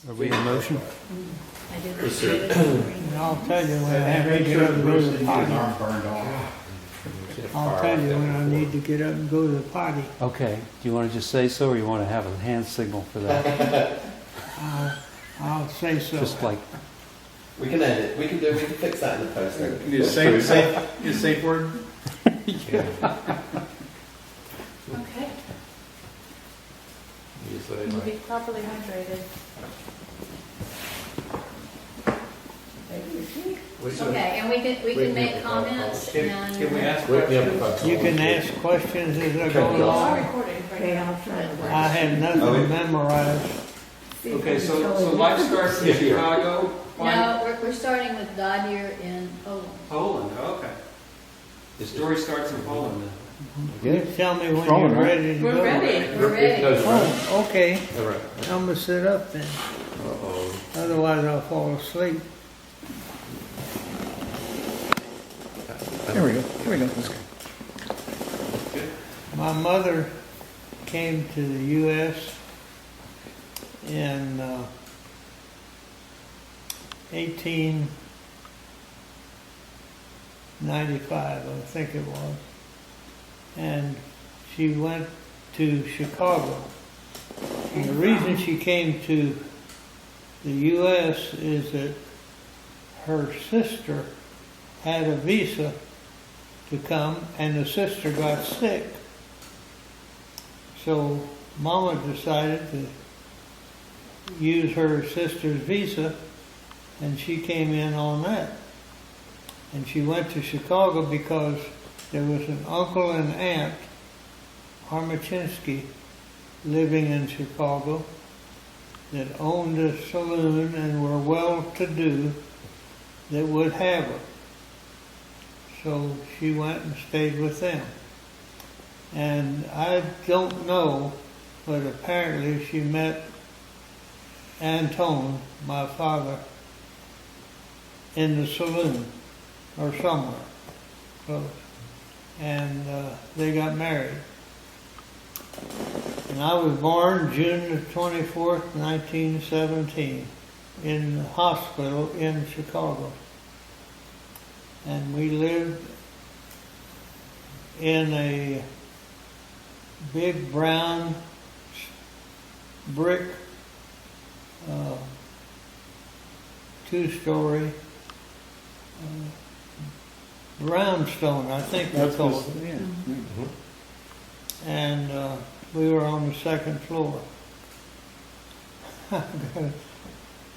Are we in motion? I did Yes, it. And I'll tell you when I have to Make get sure up and go Bruce to didn't the get his potty. arm burned off. I'll tell you when I need to get up and go to the potty. Okay, do you want to just say so, or you want to have a hand signal for that? I'll say so. Just like, We can edit. We can fix that in the post. Can you safe word? Okay. You say You'll like, be properly hydrated. Okay, and we can make comments and. can we ask Wait, yeah, questions? You can ask questions as I go Okay. along. Recording right now. I have nothing memorized. Okay, so life starts in Chicago. No, we're starting with Dodger in Poland. Poland, okay. The story starts in Poland then. You tell me when Rolling, you're right? ready to go. We're ready, we're It ready. goes right. Oh, okay. All right. I'm gonna sit up then. Uh-oh. Otherwise I'll fall asleep. here we go, here we go. Let's go. My mother came to the U.S. in 1895, I think it was. And she went to Chicago. And the reason she came to the U.S. is that her sister had a visa to come, and the sister got sick. So Mama decided to use her sister's visa, and she came in on that. And she went to Chicago because there was an uncle and aunt, Armachinsky, living in Chicago, that owned a saloon and were well-to-do, that would have her. So she went and stayed with them. And I don't know, but apparently she met Antone, my father, in the saloon or somewhere close. And they got married. And I was born June the 24th, 1917, in the hospital in Chicago. And we lived in a big brown brick two-story brownstone, I think they called it. Yeah. And we were on the second floor. I've got a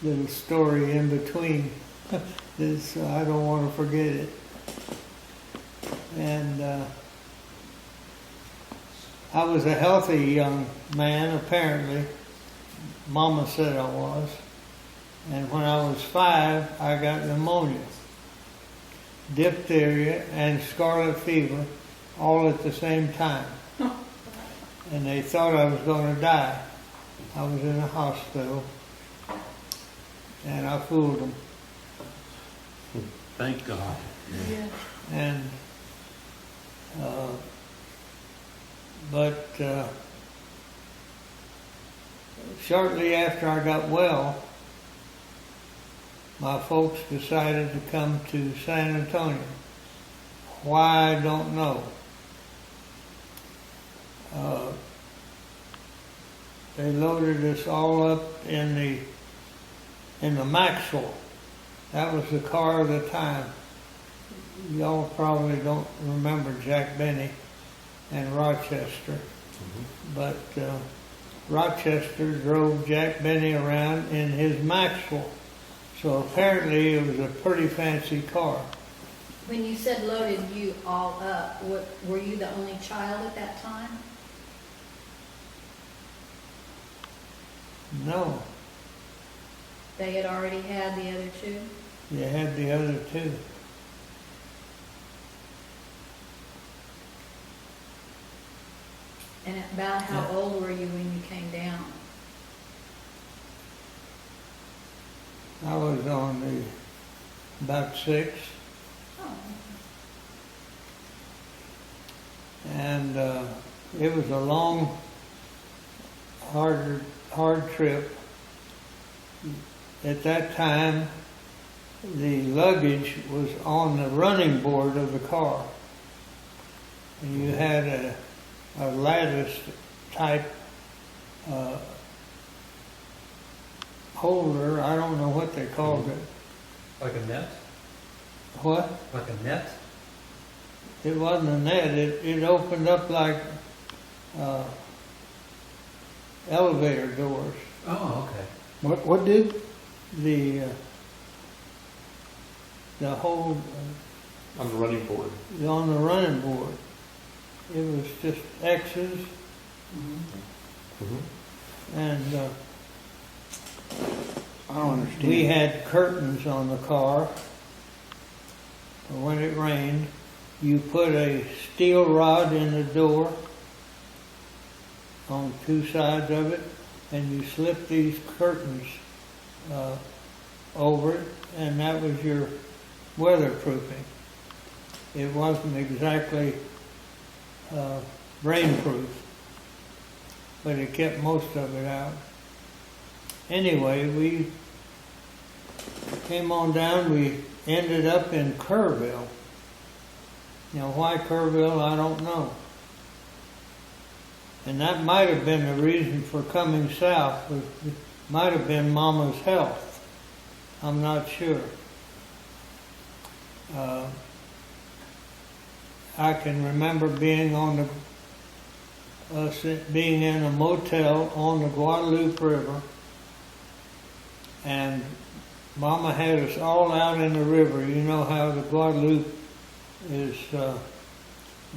little story in between this, I don't want to forget it. And I was a healthy young man, apparently. Mama said I was. And when I was 5, I got pneumonia, diphtheria, and scarlet fever all at the same time. And they thought I was going to die. I was in a hospital, and I fooled them. Thank God. Yeah. And but shortly after I got well, my folks decided to come to San Antonio. Why, I don't know. They loaded us all up in the Maxwell. That was the car of the time. Y'all probably don't remember Jack Benny and Rochester, but Rochester drove Jack Benny around in his Maxwell. So apparently it was a pretty fancy car. When you said loaded you all up, were you the only child at that time? No, They had already had the other two? you had the other two. And about how old were you when you came down? I was on about 6, Oh, and it was a long, hard trip. at that time, the luggage was on the running board of the car. And you had a lattice type holder. I don't know what they called it. Like a net? What? Like a net? It wasn't a net. It opened up like elevator doors. Oh, okay. What did? The whole On the running board. on the running board. It was just X's, and I don't understand. we had curtains on the car. For when it rained, you put a steel rod in the door on two sides of it, and you slip these curtains over it, and that was your weatherproofing. It wasn't exactly rainproof, but it kept most of it out. Anyway, we came on down, we ended up in Kerrville. Now, why Kerrville, I don't know. And that might have been the reason for coming south. It might have been Mama's health. I'm not sure. I can remember being on being in a motel on the Guadalupe River, and Mama had us all out in the river. You know how the Guadalupe is,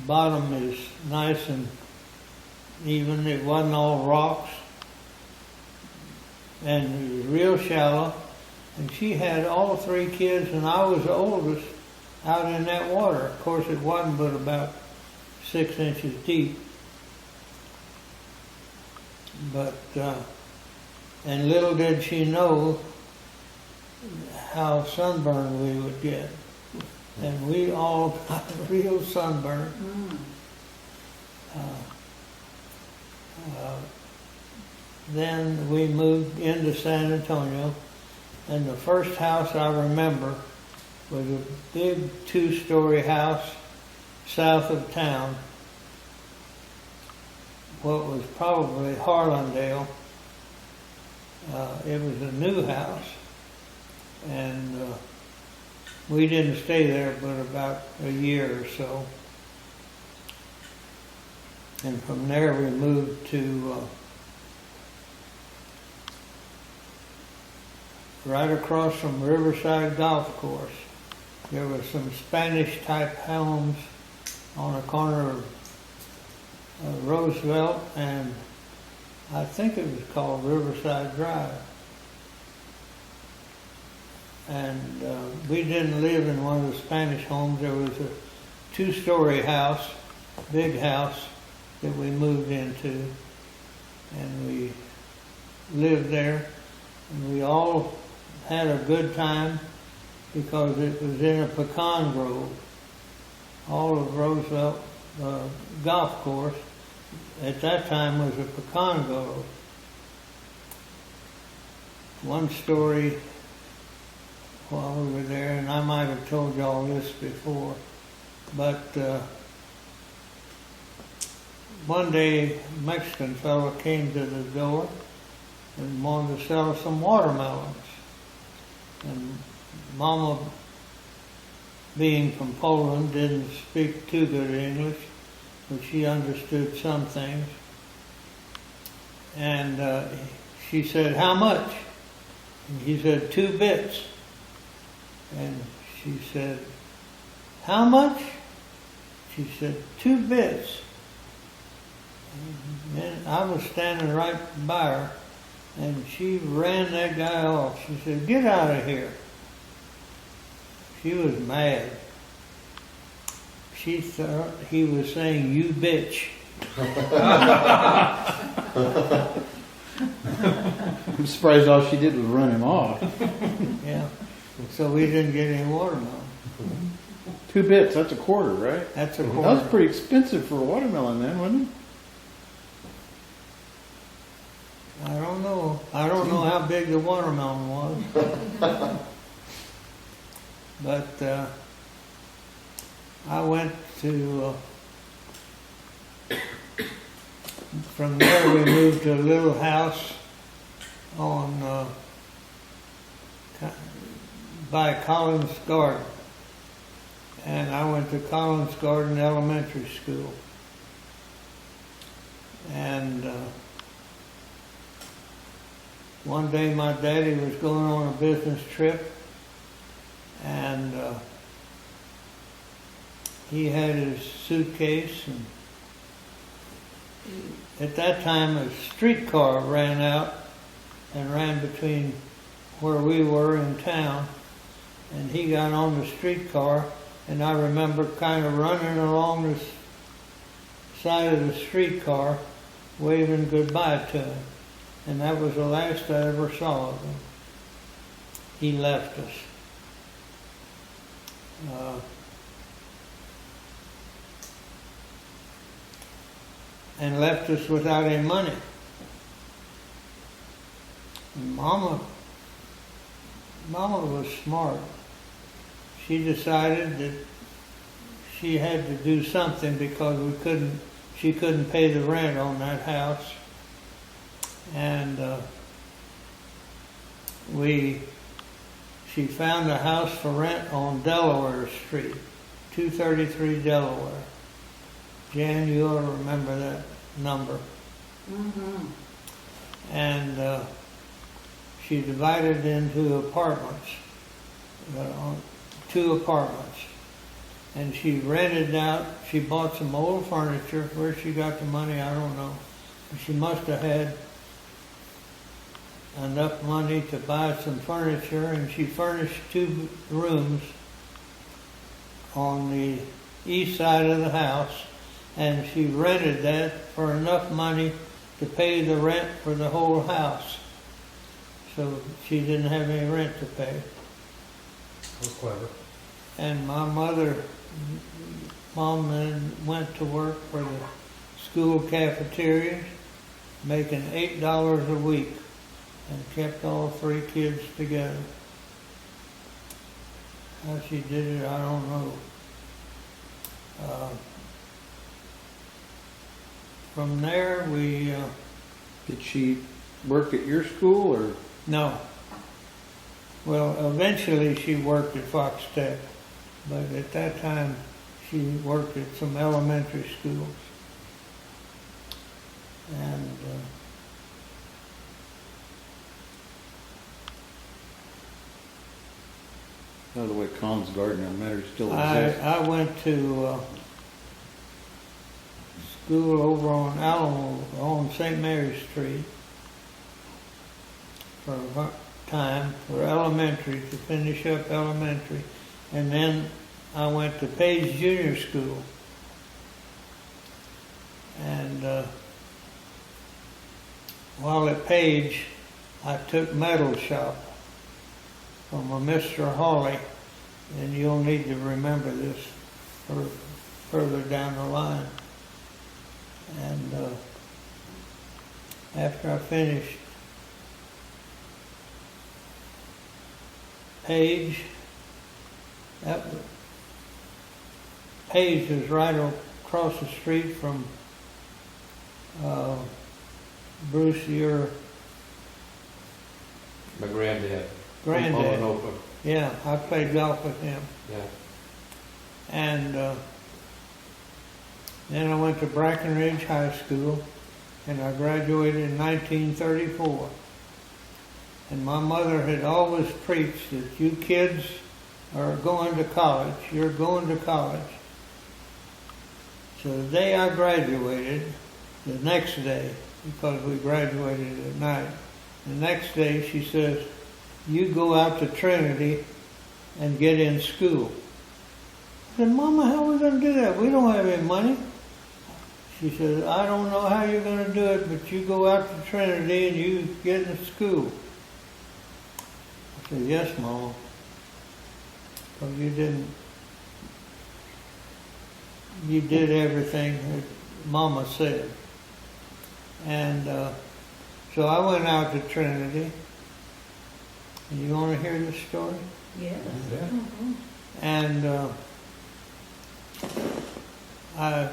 bottom is nice and even. It wasn't all rocks, and it was real shallow. And she had all three kids, and I was the oldest out in that water. Of course, it wasn't but about 6 inches deep. But, and little did she know how sunburned we would get. And we all got real sunburned. Then we moved into San Antonio, and the first house I remember was a big 2-story house south of town, what was probably Harlandale. It was a new house, and we didn't stay there but about a year or so. And from there we moved to right across from Riverside Golf Course. There were some Spanish type homes on the corner of Roosevelt and I think it was called Riverside Drive. And we didn't live in one of the Spanish homes. There was a 2-story house, big house, that we moved into, and we lived there, and we all had a good time because it was in a pecan grove. All of Roosevelt Golf Course at that time was a pecan grove. One story while we were there, and I might have told y'all this before, but one day a Mexican fellow came to the door and wanted to sell some watermelons. And Mama, being from Poland, didn't speak too good English, but she understood some things. And she said, "How much?" And he said, "2 bits." And she said, "How much?" She said, 2 bits. And I was standing right by her, and she ran that guy off. She said, "Get out of here." She was mad. She thought he was saying, "You bitch." I'm surprised all she did was run him off. Yeah. So we didn't get any watermelon. 2 bits, that's a quarter, right? That's a That quarter. was pretty expensive for a watermelon then, wasn't it? I don't know. I don't know how big the watermelon was. But I went to, from there we moved to a little house on, by Collins Garden. And I went to Collins Garden Elementary School. And one day my daddy was going on a business trip, and he had his suitcase, and at that time a streetcar ran out and ran between where we were in town, and he got on the streetcar, and I remember kind of running along the side of the streetcar waving goodbye to him. And that was the last I ever saw of him. He left us. And left us without any money. And Mama was smart. She decided that she had to do something because she couldn't pay the rent on that house. And she found a house for rent on Delaware Street, 233 Delaware. Jan, you ought to remember that number. Mm-hmm. And she divided into apartments, 2 apartments. And she rented out, she bought some old furniture. Where she got the money, I don't know. She must have had enough money to buy some furniture, and she furnished 2 rooms on the east side of the house, and she rented that for enough money to pay the rent for the whole house. So she didn't have any rent to pay. That was clever. And my Mom then went to work for the school cafeteria, making $8 a week, and kept all 3 kids together. How she did it, I don't know. From there, we... Did she work at your school, or? No. Well, eventually she worked at Fox Tech, but at that time she worked at some elementary schools. And By the way, Collins Garden Elementary still exists. I went to school over on Alamo, on St. Mary's Street, for a time, for elementary, to finish up elementary. And then I went to Page Junior School. And while at Page, I took metal shop from a Mr. Hawley, and you'll need to remember this for further down the line. And after I finished Page, Page is right across the street from Bruce, your My granddad. granddad. Home Open. Yeah, I played golf with him. Yeah. And then I went to Brackenridge High School, and I graduated in 1934. And my mother had always preached that you kids are going to college. You're going to college. So the day I graduated, the next day, because we graduated at night, the next day she says, you go out to Trinity and get in school. I said, Mama, how are we going to do that? We don't have any money. She said, I don't know how you're going to do it, but you go out to Trinity and you get in school. I said, yes, Mama. Because you did everything that Mama said. And so I went out to Trinity, You want to hear the story? Yeah. Yeah. Mhm. And I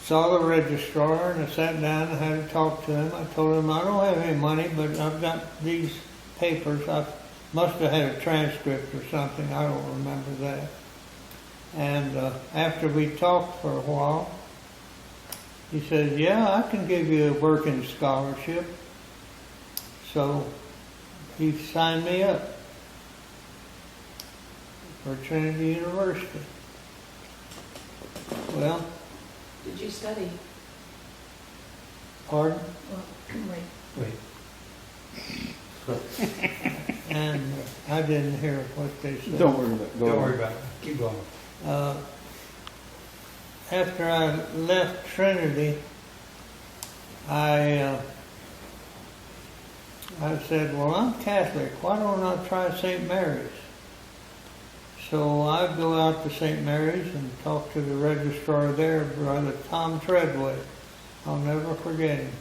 saw the registrar and I sat down and had to talk to him. I told him I don't have any money, but I've got these papers. I must have had a transcript or something. I don't remember that. And after we talked for a while, he said, yeah, I can give you a working scholarship. So he signed me up for Trinity University. Well, Did you study? pardon? Well, wait. Wait, And I didn't hear what they said. Don't worry about it. Go don't on. worry about it. Keep going. After I left Trinity, I said, well, I'm Catholic. Why don't I try St. Mary's? So I go out to St. Mary's and talk to the registrar there, Brother Tom Treadway. I'll never forget him.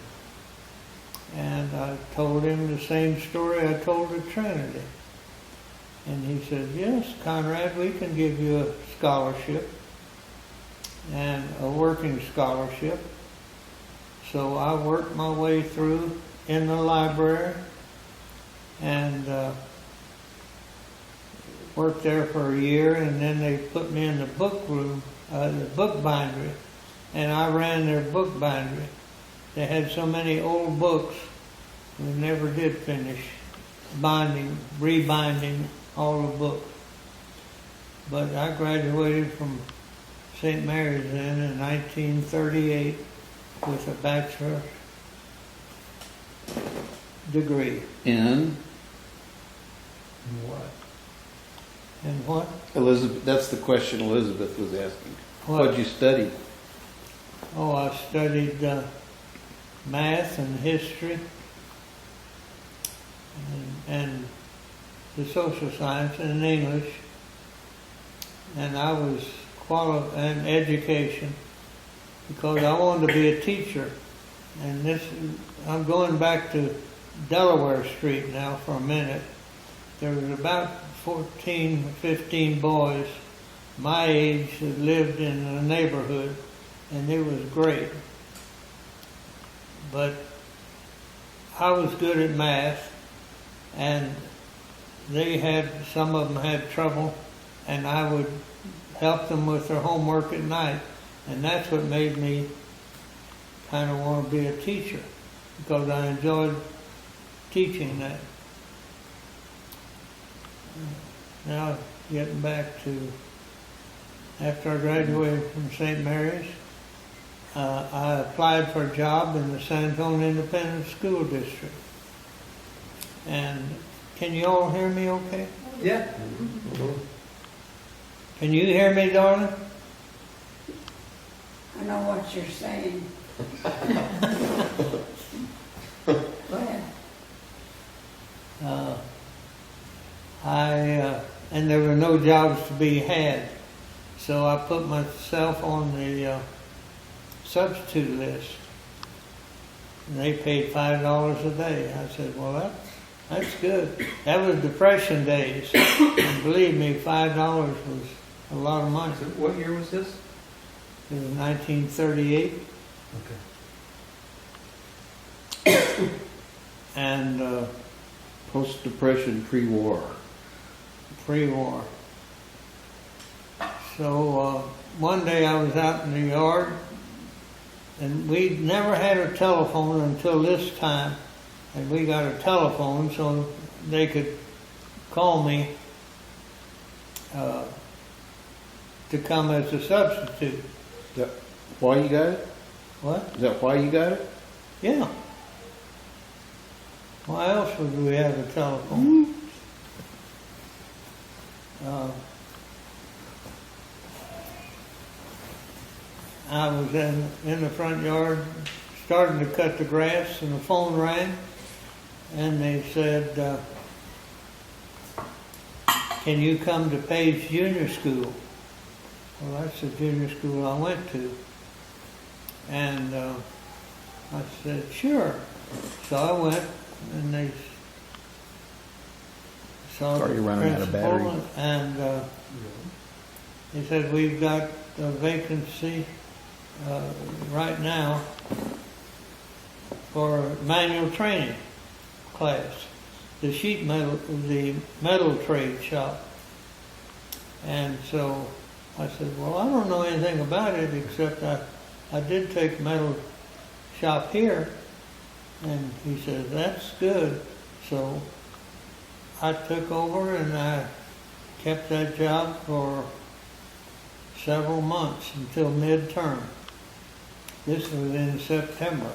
And I told him the same story I told at Trinity. And he said, yes, Conrad, we can give you a scholarship and a working scholarship. So I worked my way through in the library and worked there for a year, and then they put me in the book room, the book bindery, and I ran their book bindery. They had so many old books, we never did finish rebinding all the books. But I graduated from St. Mary's then in 1938 with a bachelor's degree. In What? And what? Elizabeth, that's the question Elizabeth was asking. What? What'd you study? Oh, I studied math and history and the social science and English. And I was and education because I wanted to be a teacher. And I'm going back to Delaware Street now for a minute. There was about 14, 15 boys my age that lived in the neighborhood, and it was great. But I was good at math, and some of them had trouble, and I would help them with their homework at night. And that's what made me kind of want to be a teacher, because I enjoyed teaching that. Now, getting back to after I graduated from St. Mary's, I applied for a job in the San Antonio Independent School District. And can you all hear me okay? Yeah. Can you hear me, darling? I know what you're saying. Go ahead. And there were no jobs to be had. So I put myself on the substitute list. And they paid $5 a day. I said, well, that's good. That was Depression days. And believe me, $5 was a lot of money. So what year was this? It was 1938. Okay. And Post-Depression, pre-war. pre-war. So one day I was out in the yard, and we'd never had a telephone until this time, and we got a telephone so they could call me to come as a substitute. Is that why you got it? What? Is that why you got it? Yeah. Why else would we have a telephone? I was in the front yard starting to cut the grass, and the phone rang, and they said, can you come to Page Junior School? Well, that's the junior school I went to. And I said, sure. So I went, and they saw Are the you running out of principal, battery? and he said, we've got a vacancy right now for manual training class, the the metal trade shop. And so I said, well, I don't know anything about it except I did take metal shop here. And he said, that's good. So I took over and I kept that job for several months until midterm. This was in September,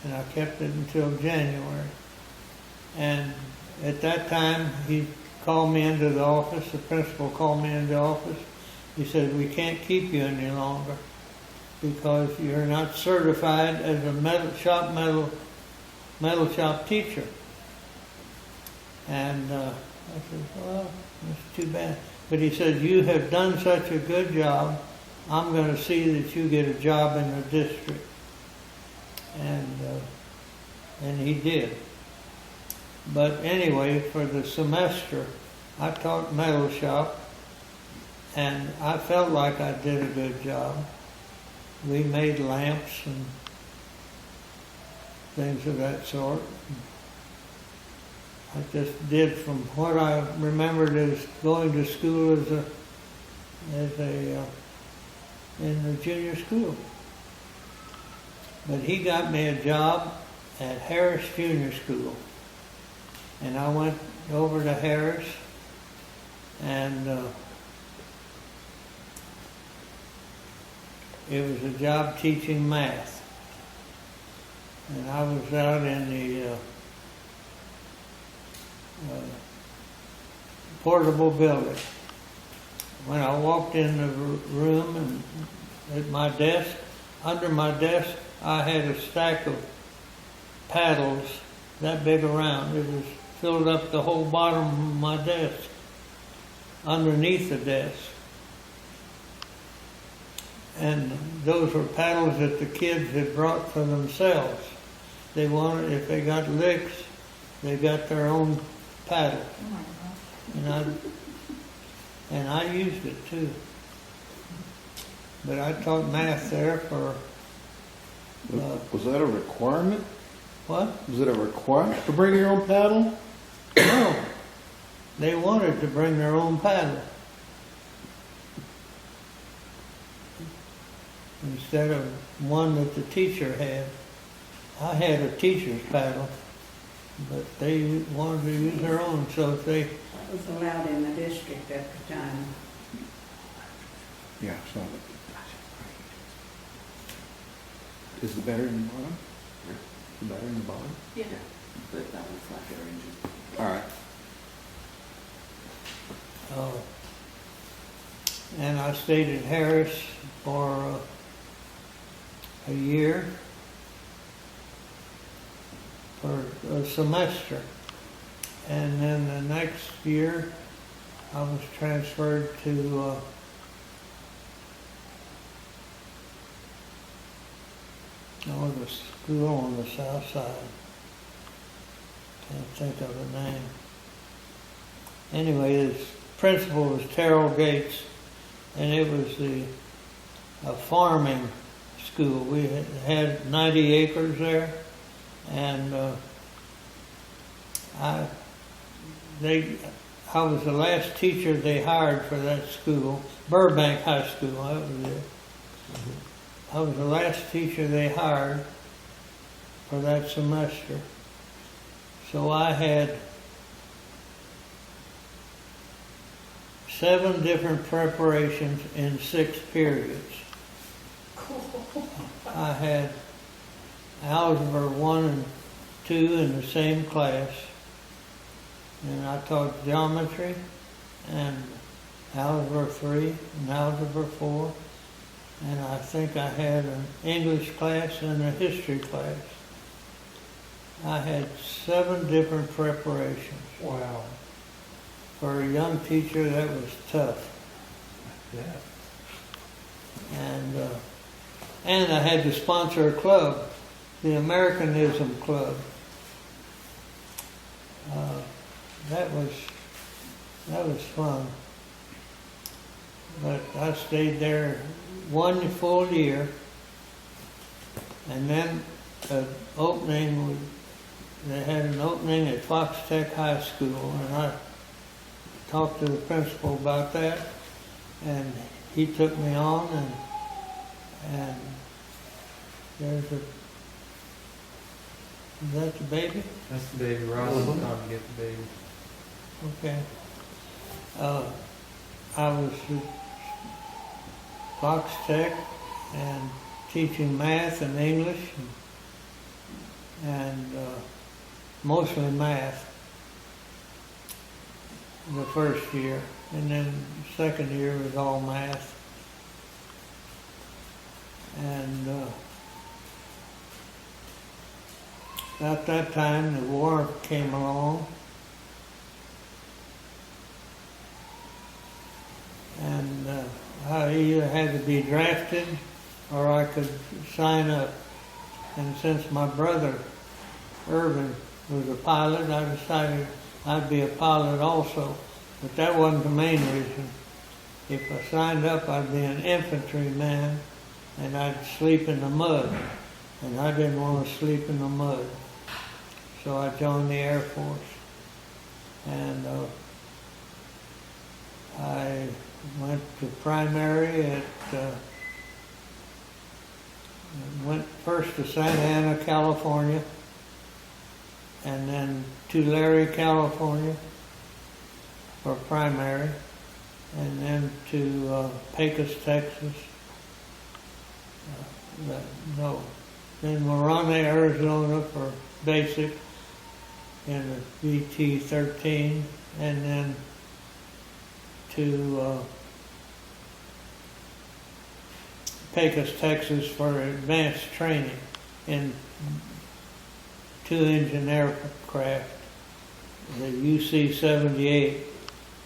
and I kept it until January. And at that time, he called me into the office, the principal called me into the office. He said, we can't keep you any longer because you're not certified as a metal shop teacher. And I said, well, that's too bad. But he said, you have done such a good job, I'm going to see that you get a job in the district. And he did. But anyway, for the semester, I taught metal shop, and I felt like I did a good job. We made lamps and things of that sort. I just did from what I remembered as going to school in the junior school. But he got me a job at Harris Junior School. And I went over to Harris, and it was a job teaching math. And I was out in the portable building. When I walked in the room and at my desk, under my desk, I had a stack of paddles that big around. It was filled up the whole bottom of my desk, underneath the desk. And those were paddles that the kids had brought for themselves. They wanted, if they got licks, they got their own paddle. Oh my gosh. And I used it too. But I taught math there for, Was that a requirement? what? Was it a requirement to bring your own paddle? No. They wanted to bring their own paddle. Instead of one that the teacher had. I had a teacher's paddle, but they wanted to use their own, so if they... That was allowed in the district at the time. Yeah, so. Is the battery in the bottom? The battery in the bottom? Yeah. But that was like their engine. All right. And I stayed at Harris for a year, for a semester. And then the next year, I was transferred to the school on the south side. Can't think of the name. Anyway, his principal was Terrell Gates, and it was a farming school. We had 90 acres there, and I was the last teacher they hired for that school, Burbank High School. That was it. I was the last teacher they hired for that semester. So I had 7 different preparations in 6 periods. I had Algebra 1 and 2 in the same class. And I taught geometry and Algebra 3 and Algebra 4. And I think I had an English class and a history class. I had 7 different preparations. Wow. For a young teacher, that was tough. Yeah. And I had to sponsor a club, the Americanism Club. That was That was fun. But I stayed there 1 full year. And then an opening, they had an opening at Fox Tech High School, and I talked to the principal about that, and he took me on, and there's a, is that the baby? That's the baby. Ross is Mhm. trying to get the baby. Okay. I was at Fox Tech and teaching math and English and mostly math the first year, and then the second year was all math. And about that time the war came along, and I either had to be drafted or I could sign up. And since my brother, Irvin, was a pilot, I decided I'd be a pilot also. But that wasn't the main reason. If I signed up, I'd be an infantryman, and I'd sleep in the mud. And I didn't want to sleep in the mud. So I joined the Air Force. And I went to primary at went first to Santa Ana, California, and then Tulare, California for primary, and then to Pecos, Texas. Then Marana, Arizona for basic in the VT-13, and then to Pecos, Texas for advanced training in 2-engine aircraft, the UC-78.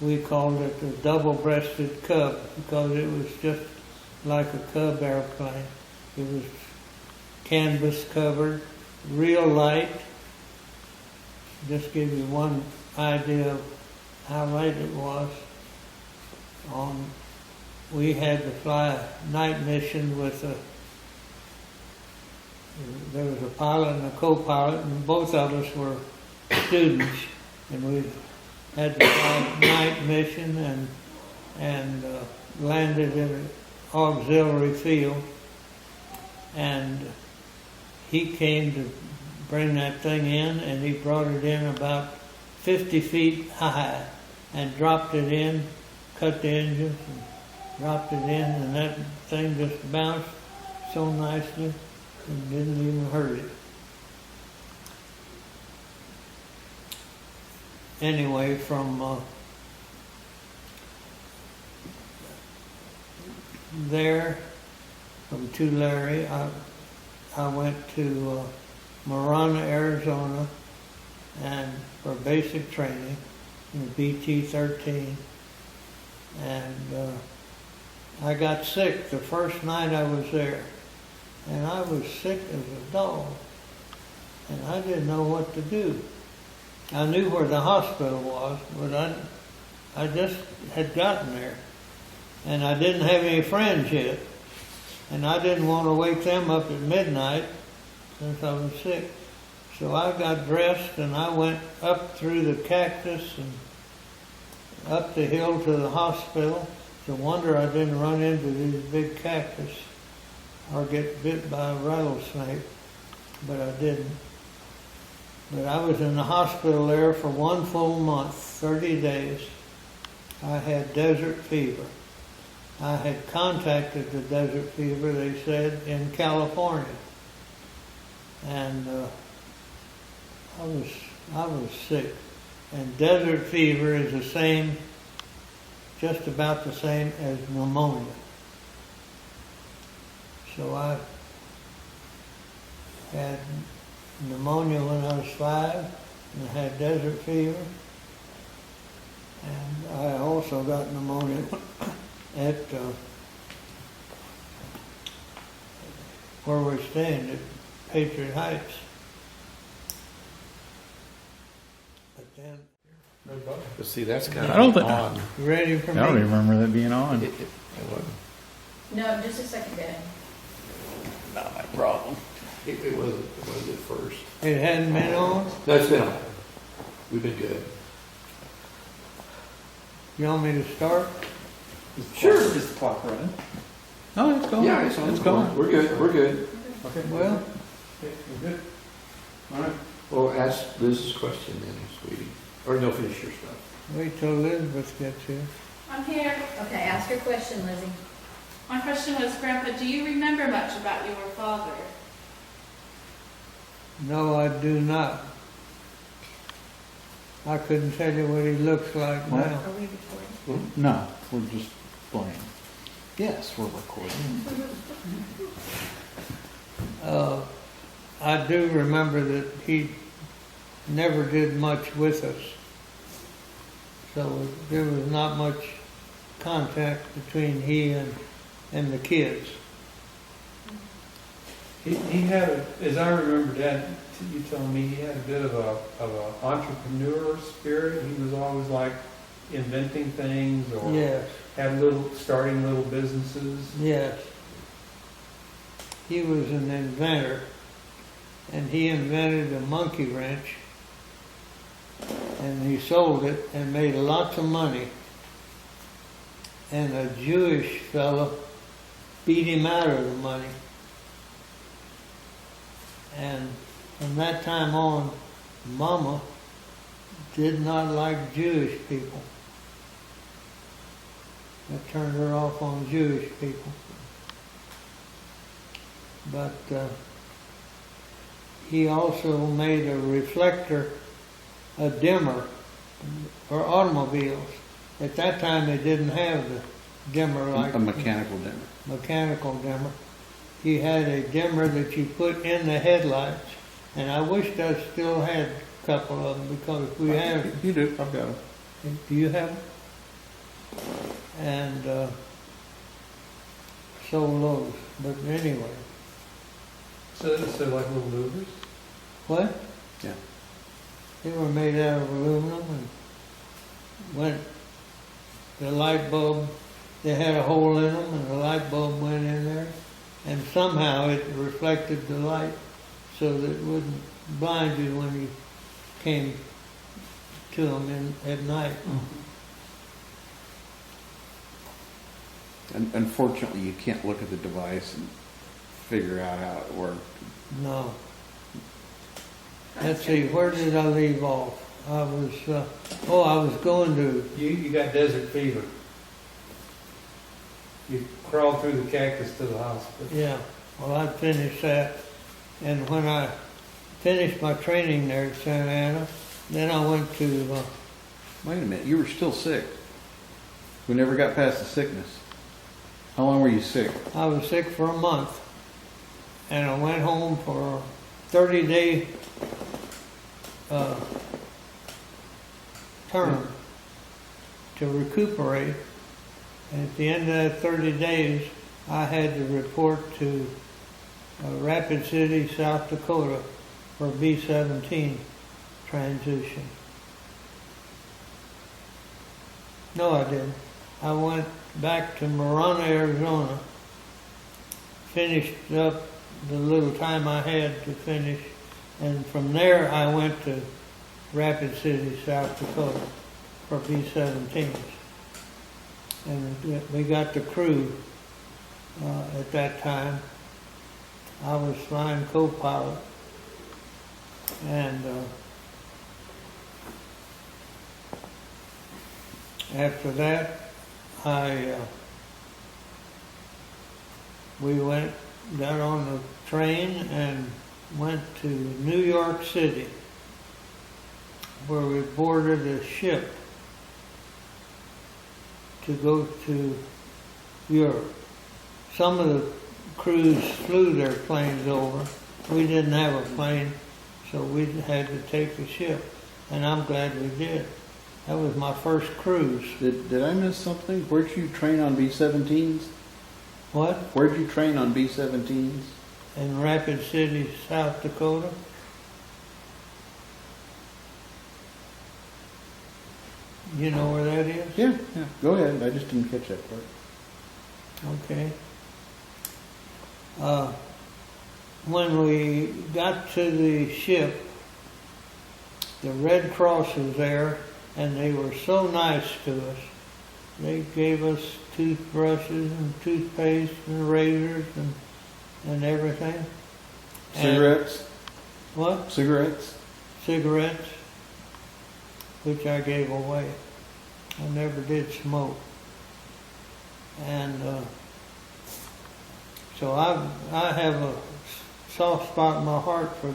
We called it the double-breasted Cub because it was just like a Cub airplane. It was canvas covered, real light. Just give you one idea of how light it was. We had to fly a night mission with there was a pilot and a co-pilot, and both of us were students, and we had to fly a night mission and landed in an auxiliary field, and he came to bring that thing in, and he brought it in about 50 feet high and dropped it in, cut the engines, and dropped it in, and that thing just bounced so nicely and didn't even hurt it. Anyway, from there, from Tulare, I went to Marana, Arizona, and for basic training in the BT-13, and I got sick the first night I was there, and I was sick as a dog, and I didn't know what to do. I knew where the hospital was, but I just had gotten there, and I didn't have any friends yet, and I didn't want to wake them up at midnight since I was sick. So I got dressed, and I went up through the cactus and up the hill to the hospital. It's a wonder I didn't run into these big cactus or get bit by a rattlesnake, but I didn't. But I was in the hospital there for 1 full month, 30 days. I had desert fever. I had contacted the desert fever, they said, in California. And I was sick. And desert fever is the same, just about the same as pneumonia. So I had pneumonia when I was 5, and I had desert fever. And I also got pneumonia at where we're staying at Patriot Heights. But then But see, that's kind I don't of think- odd. You ready for I don't me? even remember that being on. It wasn't. No, just a second, Dad. Not my problem. It wasn't at first. It hadn't been on? No, it's been on. We've been good. You want me to start? Sure. Is the clock running? No, it's going. Yeah, it's on. It's going. We're good. We're good. Okay. Well, We're good. All right. Well, ask Liz's question then, sweetie. Or no, finish your stuff. wait till Elizabeth gets here. I'm here. Okay, ask your question, Lizzie. My question was, Grandpa, do you remember much about your father? No, I do not. I couldn't tell you what he looks like What? now. Are we recording? No, we're just playing. Yes, we're recording. I do remember that he never did much with us. So there was not much contact between he and the kids. He had, as I remember, Dad, you telling me he had a bit of a entrepreneur spirit. He was always like inventing things or Yes, had starting little businesses. yes. He was an inventor, and he invented a monkey wrench, and he sold it and made lots of money. And a Jewish fellow beat him out of the money. And from that time on, Mama did not like Jewish people. That turned her off on Jewish people. But he also made a reflector, a dimmer for automobiles. At that time, they didn't have the dimmer like A mechanical dimmer. mechanical dimmer. He had a dimmer that you put in the headlights, and I wished I still had a couple of them because we have. You do. I've got them. Do you have them? And sold those. But anyway, So like little movers. what? Yeah. They were made out of aluminum and went, the light bulb, they had a hole in them and the light bulb went in there and somehow it reflected the light so that it wouldn't blind you when you came to them at night. And unfortunately, you can't look at the device and figure out how it worked. No. Let's see, where did I leave off? I was going to, You got desert fever. You crawled through the cactus to the hospital. yeah, well, I finished that. And when I finished my training there at Santa Ana, then I went to, Wait a minute. You were still sick. We never got past the sickness. How long were you sick? I was sick for a month. And I went home for a 30-day term to recuperate. And at the end of that 30 days, I had to report to Rapid City, South Dakota for B-17 transition. No, I didn't. I went back to Marana, Arizona, finished up the little time I had to finish, and from there I went to Rapid City, South Dakota for B-17s. And we got the crew at that time. I was flying co-pilot, and after that, we got on the train and went to New York City, where we boarded a ship to go to Europe. Some of the crews flew their planes over. We didn't have a plane, so we had to take the ship, and I'm glad we did. That was my first cruise. Did I miss something? Where'd you train on B-17s? What? Where'd you train on B-17s? In Rapid City, South Dakota. You know where that is? Yeah, yeah. Go ahead. I just didn't catch that part. Okay. When we got to the ship, the Red Cross was there, and they were so nice to us. They gave us toothbrushes and toothpaste and razors and everything. Cigarettes? What? Cigarettes? Cigarettes, which I gave away. I never did smoke. And so I have a soft spot in my heart for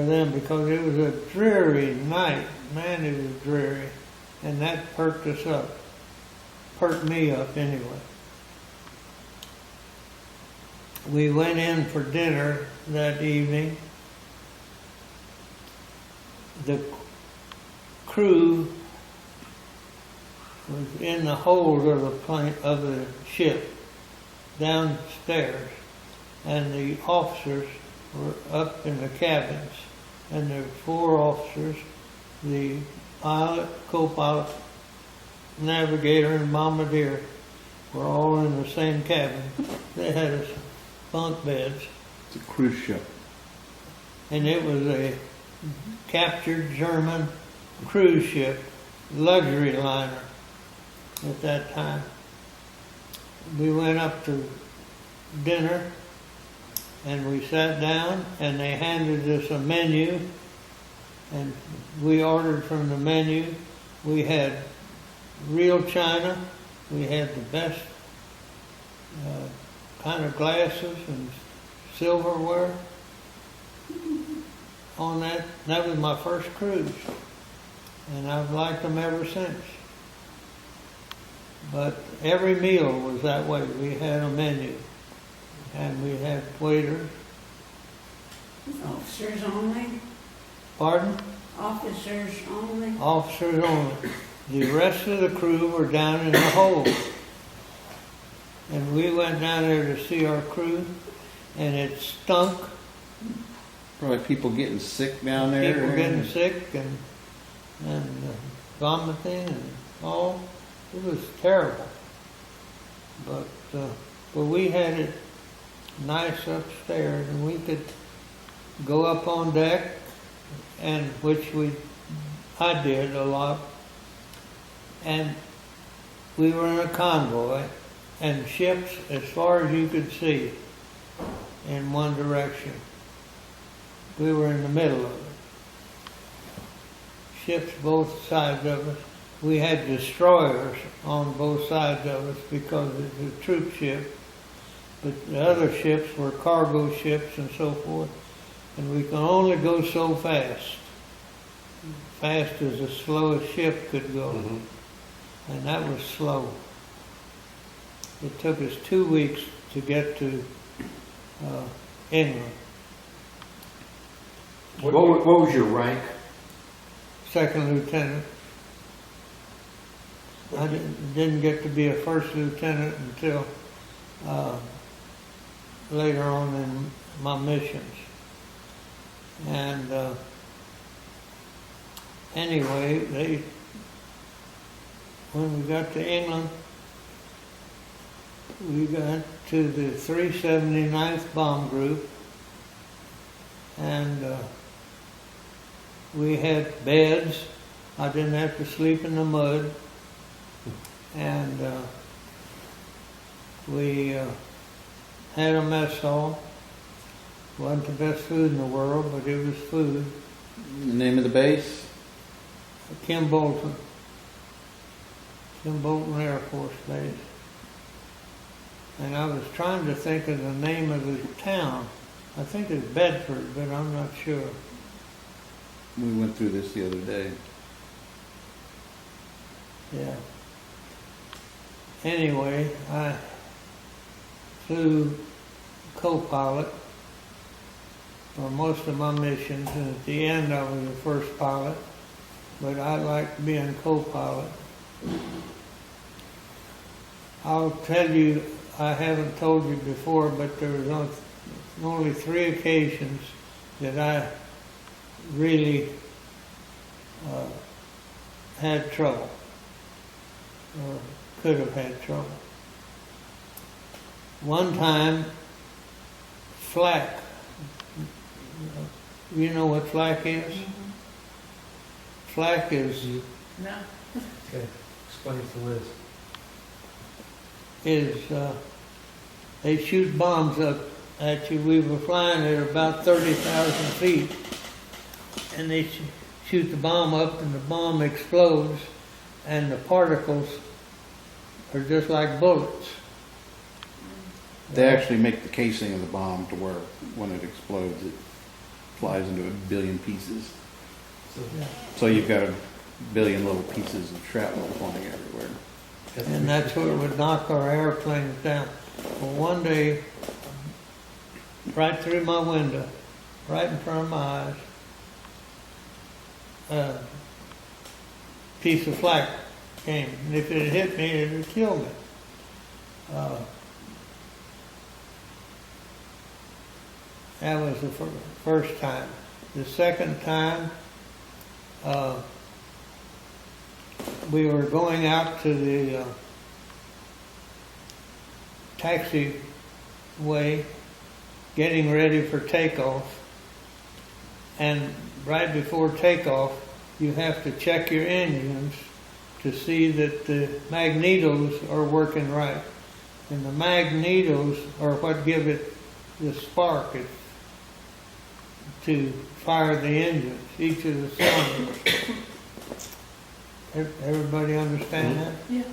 them because it was a dreary night. Man, it was dreary. And that perked us up. Perked me up anyway. We went in for dinner that evening. The crew was in the hold of the plane, of the ship downstairs, and the officers were up in the cabins, and there were 4 officers, the pilot, co-pilot, navigator, and bombardier were all in the same cabin. They had us bunk beds, It's a cruise ship. and it was a captured German cruise ship, luxury liner at that time. We went up to dinner and we sat down and they handed us a menu and we ordered from the menu. We had real china, we had the best kind of glasses and silverware on that. That was my first cruise, and I've liked them ever since. But every meal was that way. We had a menu, and we had waiters. Officers only? Pardon? Officers only? Officers only. The rest of the crew were down in the hold. And we went down there to see our crew, and it stunk. Probably people getting sick down there. People getting sick and vomiting and all. It was terrible. But we had it nice upstairs, and we could go up on deck, and which I did a lot. And we were in a convoy, and ships as far as you could see in one direction. We were in the middle of it. Ships both sides of us. We had destroyers on both sides of us because it was a troop ship. But the other ships were cargo ships and so forth. And we could only go so fast. Fast as the slowest ship could go. Mm-hmm. And that was slow. It took us 2 weeks to get to England. What was your rank? Second lieutenant. I didn't get to be a first lieutenant until later on in my missions. And anyway, when we got to England, we got to the 379th Bomb Group, and we had beds. I didn't have to sleep in the mud. And we had a mess hall. Wasn't the best food in the world, but it was food. The name of the base? Kim Bolton Air Force Base. And I was trying to think of the name of the town. I think it's Bedford, but I'm not sure. We went through this the other day. Yeah. Anyway, I flew co-pilot for most of my missions, and at the end I was the first pilot, but I liked being co-pilot. I'll tell you, I haven't told you before, but there was only 3 occasions that I really had trouble, or could have had trouble. One time, flak. You know what flak is? Flak is No. Okay, explain it to Liz. they shoot bombs up at you. We were flying at about 30,000 feet, and they shoot the bomb up, and the bomb explodes, and the particles are just like bullets. They actually make the casing of the bomb to where when it explodes, it flies into a billion pieces. Yeah. So you've got a billion little pieces of shrapnel flying everywhere. And that's what would knock our airplanes down. Well, one day, right through my window, right in front of my eyes, a piece of flak came. And if it had hit me, it would kill me. That was the first time. The second time, we were going out to the taxiway, getting ready for takeoff. And right before takeoff, you have to check your engines to see that the magnetos are working right. And the magnetos are what give it the spark to fire the engines, each of the cylinders. Everybody understand that? Yeah.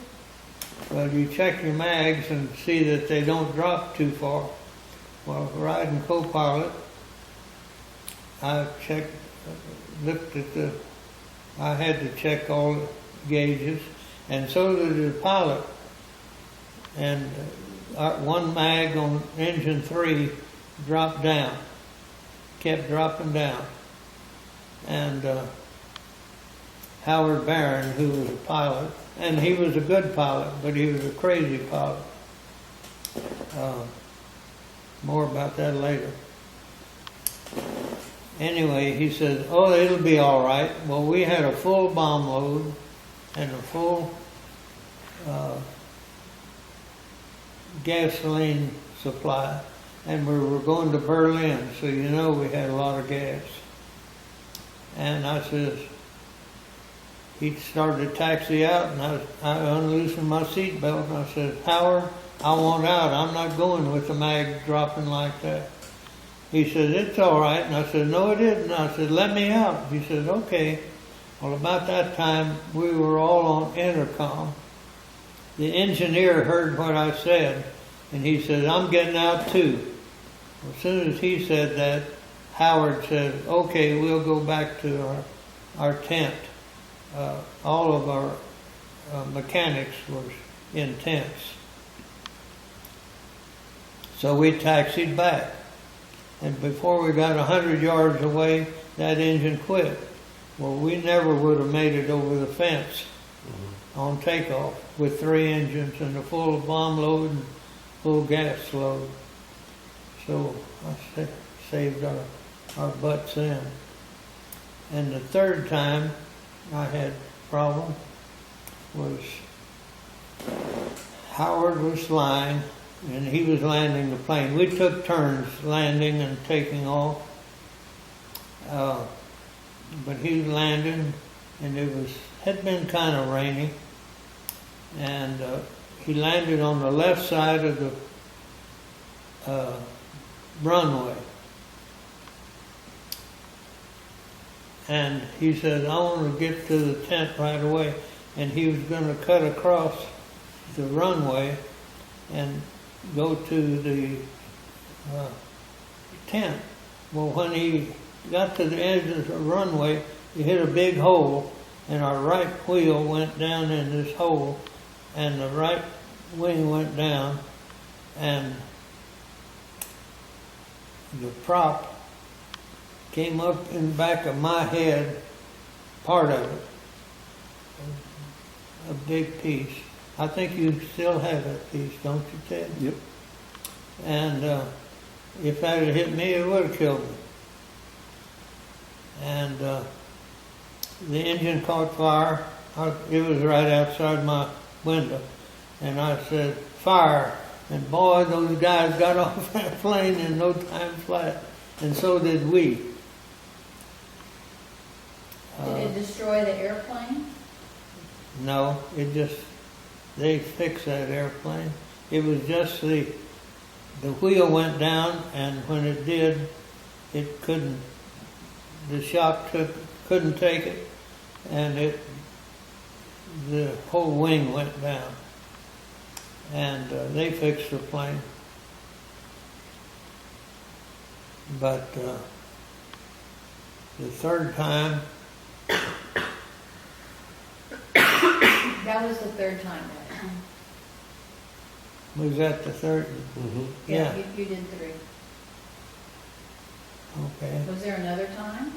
Well, you check your mags and see that they don't drop too far. Well, riding co-pilot, I had to check all the gauges, and so did the pilot. And one mag on engine 3 dropped down, kept dropping down. And Howard Barron, who was a pilot, and he was a good pilot, but he was a crazy pilot. More about that later. Anyway, he said, "Oh, it'll be all right." Well, we had a full bomb load and a full gasoline supply, and we were going to Berlin, so you know we had a lot of gas. And I says, he started to taxi out, and I unloosened my seatbelt, and I said, "Howard, I want out. I'm not going with the mag dropping like that." He said, "It's all right." And I said, "No, it isn't." I said, "Let me out." He said, "Okay." Well, about that time, we were all on intercom. The engineer heard what I said, and he said, "I'm getting out too." Well, as soon as he said that, Howard said, "Okay, we'll go back to our tent." All of our mechanics was in tents. So we taxied back. And before we got 100 yards away, that engine quit. Well, we never would have made it over the fence on takeoff with 3 engines and a full bomb load and full gas load. So I saved our butts in. And the third time I had a problem was Howard was flying and he was landing the plane. We took turns landing and taking off. But he was landing, and had been kind of rainy. And he landed on the left side of the runway. And he said, "I want to get to the tent right away." And he was going to cut across the runway and go to the tent. Well, when he got to the edge of the runway, he hit a big hole, and our right wheel went down in this hole, and the right wing went down, and the prop came up in the back of my head, part of it, a big piece. I think you still have that piece, don't you, Ted? Yep. And if that had hit me, it would have killed me. And the engine caught fire, It was right outside my window. And I said, fire. And boy, those guys got off that plane in no time flat. And so did we. Did it destroy the airplane? No, they fixed that airplane. It was just the wheel went down, and when it did, the shock couldn't take it, and the whole wing went down. And they fixed the plane. But the third time, That was the third time, right? was that the third? Mm-hmm. Yeah. You did 3. Okay. Was there another time?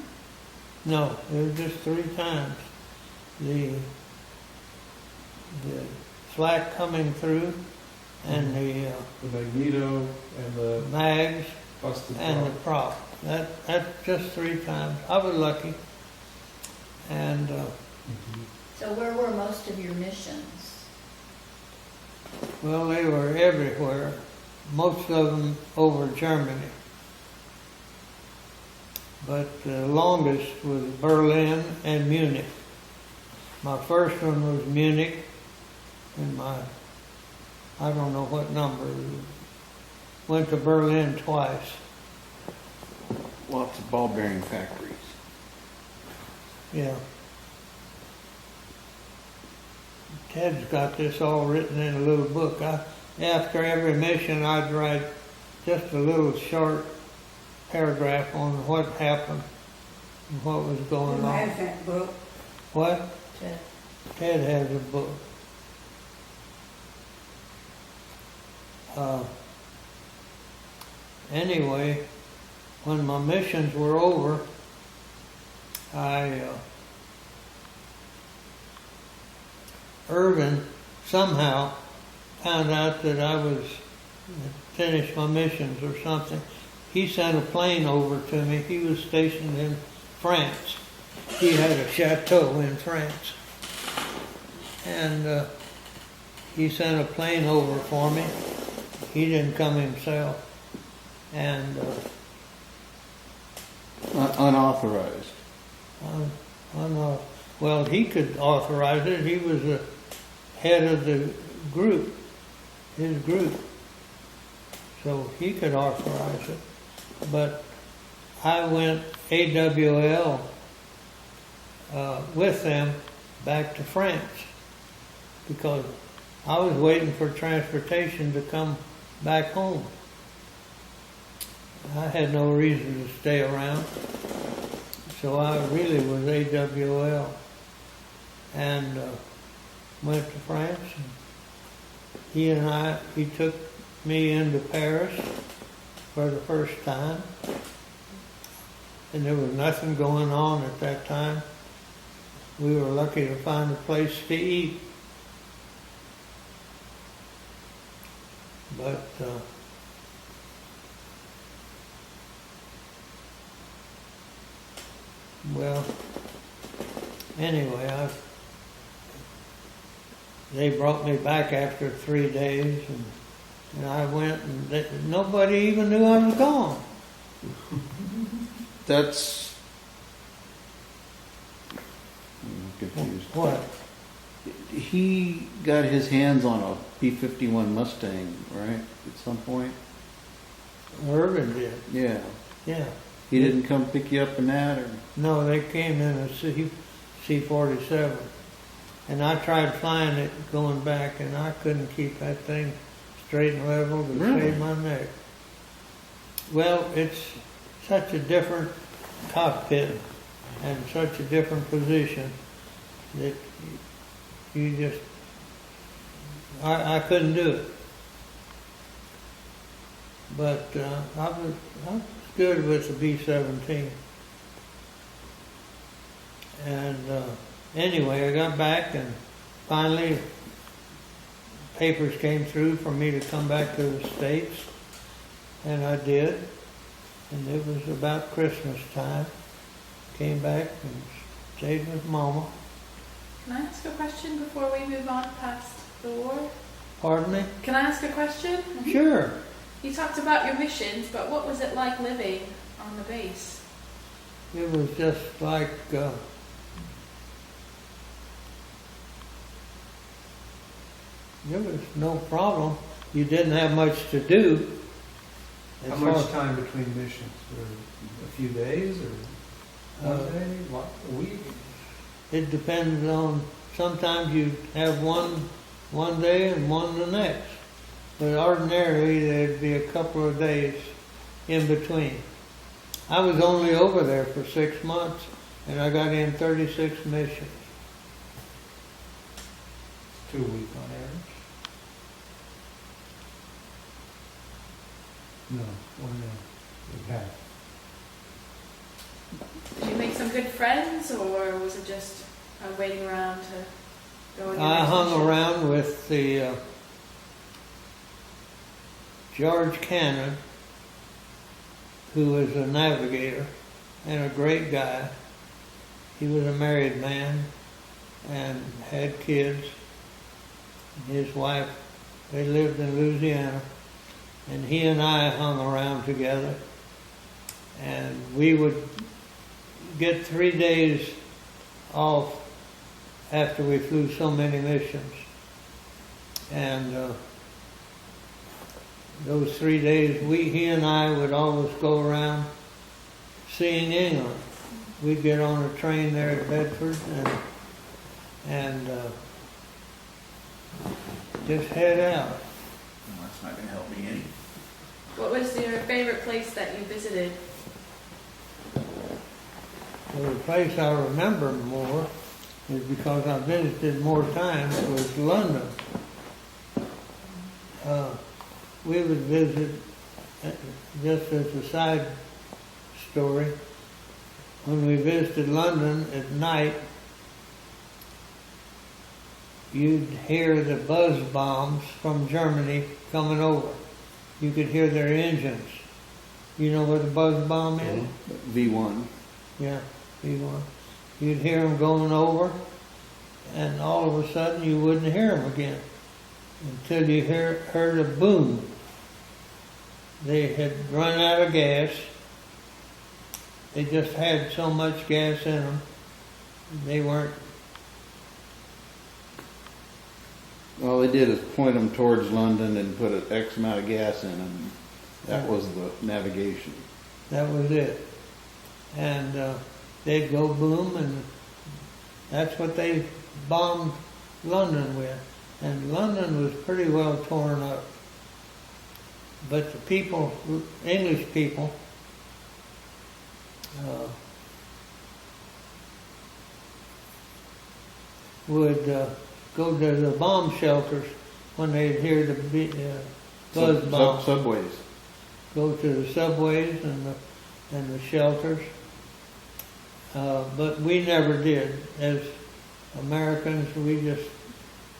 No, it was just 3 times. The flak coming through, and the The magneto and the mags busted and the prop. prop. That's just 3 times. I was lucky. And So where were most of your missions? well, they were everywhere. Most of them over Germany. But the longest was Berlin and Munich. My first one was Munich, and I don't know what number, went to Berlin twice. Lots of ball bearing factories. Yeah. Ted's got this all written in a little book. After every mission, I'd write just a little short paragraph on what happened and what was going Who has on. that book? What? Ted. Ted has a book. Anyway, when my missions were over, Irvin somehow found out that I was finished my missions or something. He sent a plane over to me. He was stationed in France. He had a chateau in France. And he sent a plane over for me. He didn't come himself. And Unauthorized. well, he could authorize it. He was the head of the group, his group. So he could authorize it. But I went AWL with them back to France because I was waiting for transportation to come back home. I had no reason to stay around, so I really was AWL and went to France. And he took me into Paris for the first time, and there was nothing going on at that time. We were lucky to find a place to eat, but well, anyway, they brought me back after 3 days, and I went, and nobody even knew I was gone. That's. I'm confused. What? He got his hands on a B-51 Mustang, right? At some point? Irvin did, Yeah. yeah. He didn't come pick you up in that, or? No, they came in a C-47. And I tried flying it going back, and I couldn't keep that thing straight and level to Really? save my neck. Well, it's such a different cockpit and such a different position that you just, I couldn't do it. But I was good with the B-17. And anyway, I got back, and finally papers came through for me to come back to the States, and I did. And it was about Christmas time. Came back and stayed with Mama. Can I ask a question before we move on past the war? Pardon me? Can I ask a question? Sure. You talked about your missions, but what was it like living on the base? It was just like, there was no problem. You didn't have much to do. How As much far- time between missions? A few days or one day, a week? It depends on, sometimes you have one day and one the next. But ordinarily, there'd be a couple of days in between. I was only over there for 6 months, and I got in 36 missions. 2 a week on average? No, 1 day. Okay. Did you make some good friends, or was it just waiting around to go on your I next hung mission? around with the George Cannon, who was a navigator and a great guy. He was a married man and had kids. His wife, they lived in Louisiana, and he and I hung around together. And we would get 3 days off after we flew so many missions. And those 3 days, he and I would always go around seeing England. We'd get on a train there at Bedford and just head out. Well, that's not going to help me any. What was your favorite place that you visited? Well, the place I remember more is because I visited more times was London. We would visit, just as a side story, when we visited London at night, you'd hear the buzz bombs from Germany coming over. You could hear their engines. You know what a buzz bomb is? V1. Yeah, V1. You'd hear them going over, and all of a sudden you wouldn't hear them again until you heard a boom. They had run out of gas. They just had so much gas in them. They weren't. All they did is point them towards London and put an X amount of gas in them. That was the navigation. That was it. And they'd go boom, and that's what they bombed London with. And London was pretty well torn up. But the people, English people, would go to the bomb shelters when they'd hear the buzz bomb. Subways. Go to the subways and the shelters. But we never did. As Americans, we just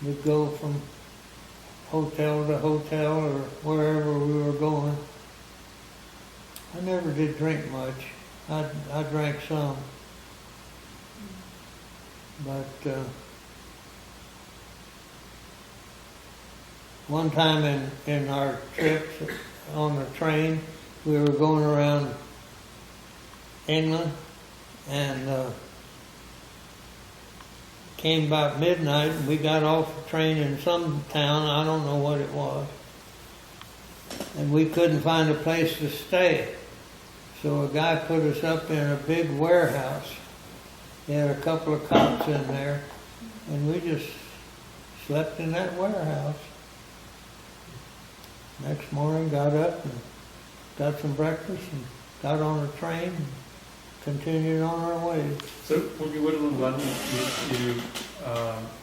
would go from hotel to hotel or wherever we were going. I never did drink much. I drank some. But one time in our trips on the train, we were going around England, and came about midnight, and we got off the train in some town, I don't know what it was, and we couldn't find a place to stay. So a guy put us up in a big warehouse. He had a couple of cots in there, and we just slept in that warehouse. Next morning, got up and got some breakfast and got on a train and continued on our way. So when you went to London,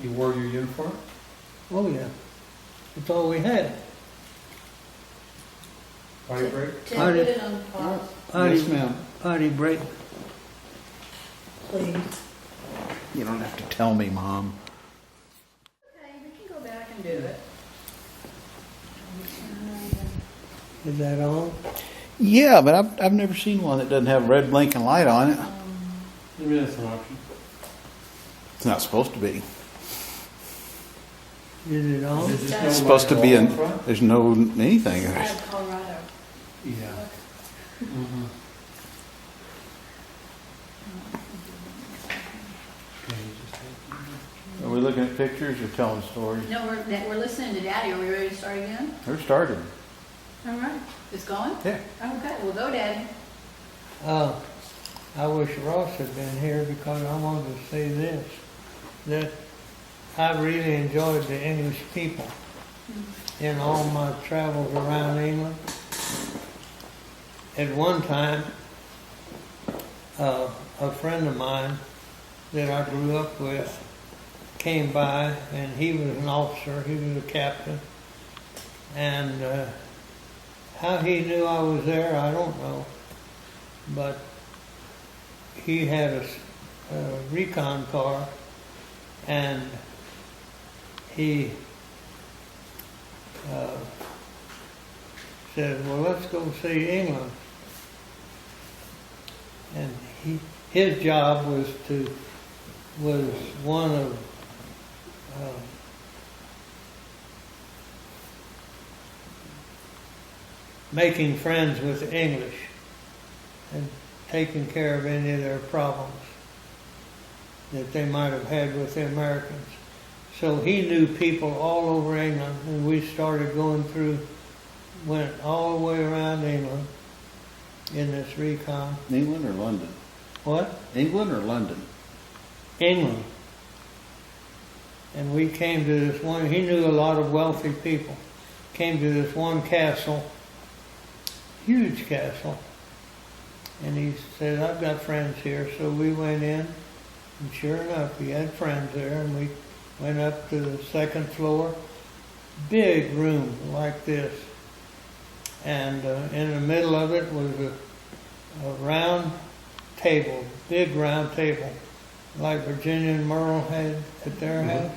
you wore your uniform? Oh yeah, that's all we had. Party break? Tim, put it on pause, Yes, ma'am. Potty break. please. You don't have to tell me, Mom. Okay, we can go back and do it. Is that on? Yeah, but I've never seen one that doesn't have a red blinking light on it. Maybe that's an option. It's not supposed to be. Is it on? There's just no It's supposed to white be wall in- in front? There's no anything. Out of Colorado. Yeah. Mm-hmm. Are we looking at pictures or telling stories? No, we're listening to Daddy. Are we ready to start again? We're started. All right. It's going? Yeah. Okay, we'll go, Daddy. I wish Ross had been here because I wanted to say this, that I really enjoyed the English people in all my travels around England. At one time, a friend of mine that I grew up with came by, and he was an officer, he was a captain, and how he knew I was there, I don't know, but he had a recon car, and he said, well, let's go see England. And his job was one of making friends with the English and taking care of any of their problems that they might have had with the Americans. So he knew people all over England, and we started going through, went all the way around England in this recon. England or London? What? England or London? England. And we came to this one, he knew a lot of wealthy people. Came to this one castle, huge castle. And he said, I've got friends here. So we went in, and sure enough, he had friends there, and we went up to the second floor, big room like this. And in the middle of it was a round table, big round table, like Virginia and Merle had at their house.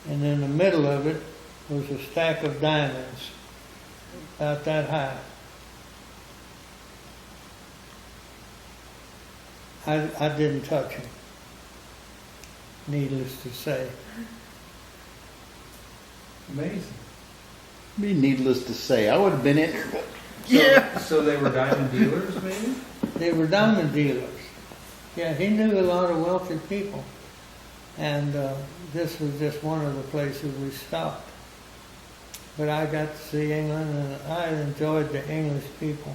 And in the middle of it was a stack of diamonds, about that high. I didn't touch them, needless to say. Amazing. Be needless to say, I would have been in there. So they were diamond dealers, maybe? They were diamond dealers. Yeah, he knew a lot of wealthy people. And this was just one of the places we stopped. But I got to see England, and I enjoyed the English people.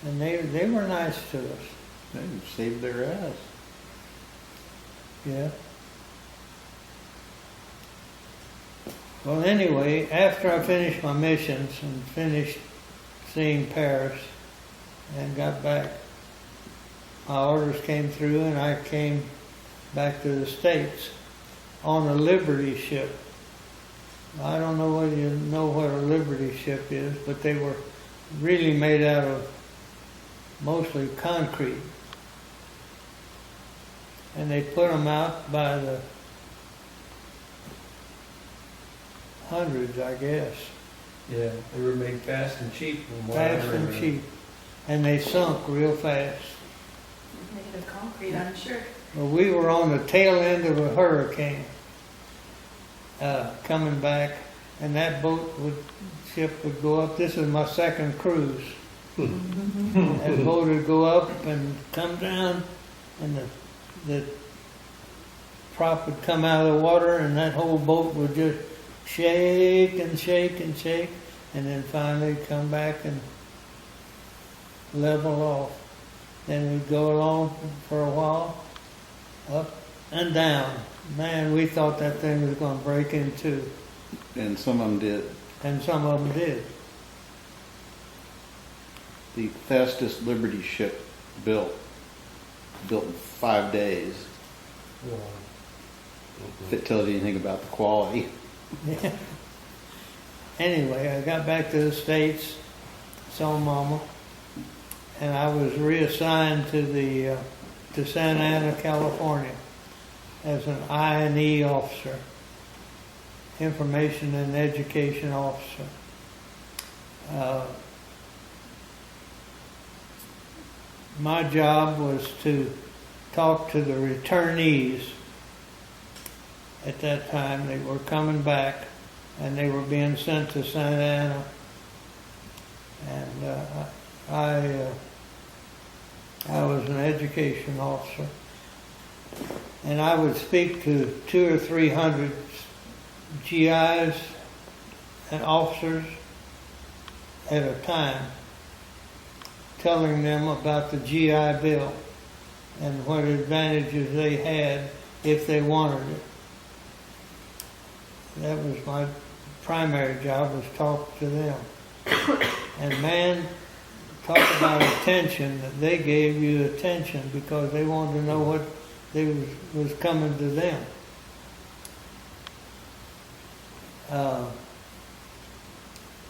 And they were nice to us. They saved their ass. Yeah. Well, anyway, after I finished my missions and finished seeing Paris and got back, my orders came through and I came back to the States on a Liberty ship. I don't know whether you know what a Liberty ship is, but they were really made out of mostly concrete. And they put them out by the hundreds, I guess. Yeah, they were made fast and cheap. From what I Fast and remember. cheap. And they sunk real fast. Made of concrete, I'm sure. Well, we were on the tail end of a hurricane coming back, and that ship would go up. This is my second cruise. That boat would go up and come down, and the prop would come out of the water, and that whole boat would just shake and shake and shake, and then finally come back and level off. Then we'd go along for a while, up and down. Man, we thought that thing was going to break in two, And some of them did. and some of them did. The fastest Liberty ship built in 5 days. Wow. If it tells you anything about the quality. Anyway, I got back to the States, saw Mama, and I was reassigned to Santa Ana, California, as an I&E officer, Information and Education Officer. My job was to talk to the returnees at that time. They were coming back, and they were being sent to Santa Ana. And I was an education officer, and I would speak to 200 or 300 GIs and officers at a time, telling them about the GI Bill and what advantages they had if they wanted it. That was my primary job, was talk to them. And man, talk about attention. They gave you attention because they wanted to know what was coming to them.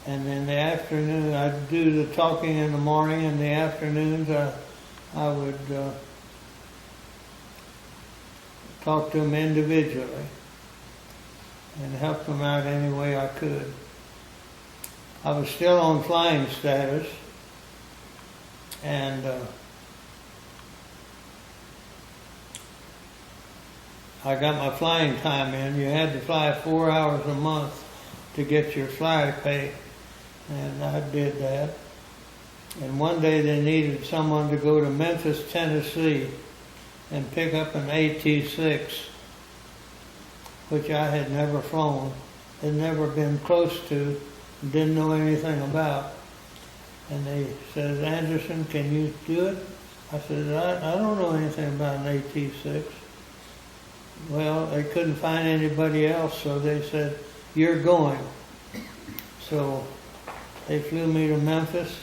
And in the afternoon, I'd do the talking in the morning. In the afternoons, I would talk to them individually and help them out any way I could. I was still on flying status, and I got my flying time in. You had to fly 4 hours a month to get your fly pay, and I did that. And one day they needed someone to go to Memphis, Tennessee, and pick up an AT-6, which I had never flown, had never been close to, didn't know anything about. And they said, "Anderson, can you do it?" I said, I don't know anything about an AT-6. Well, they couldn't find anybody else, so they said, "You're going." So they flew me to Memphis,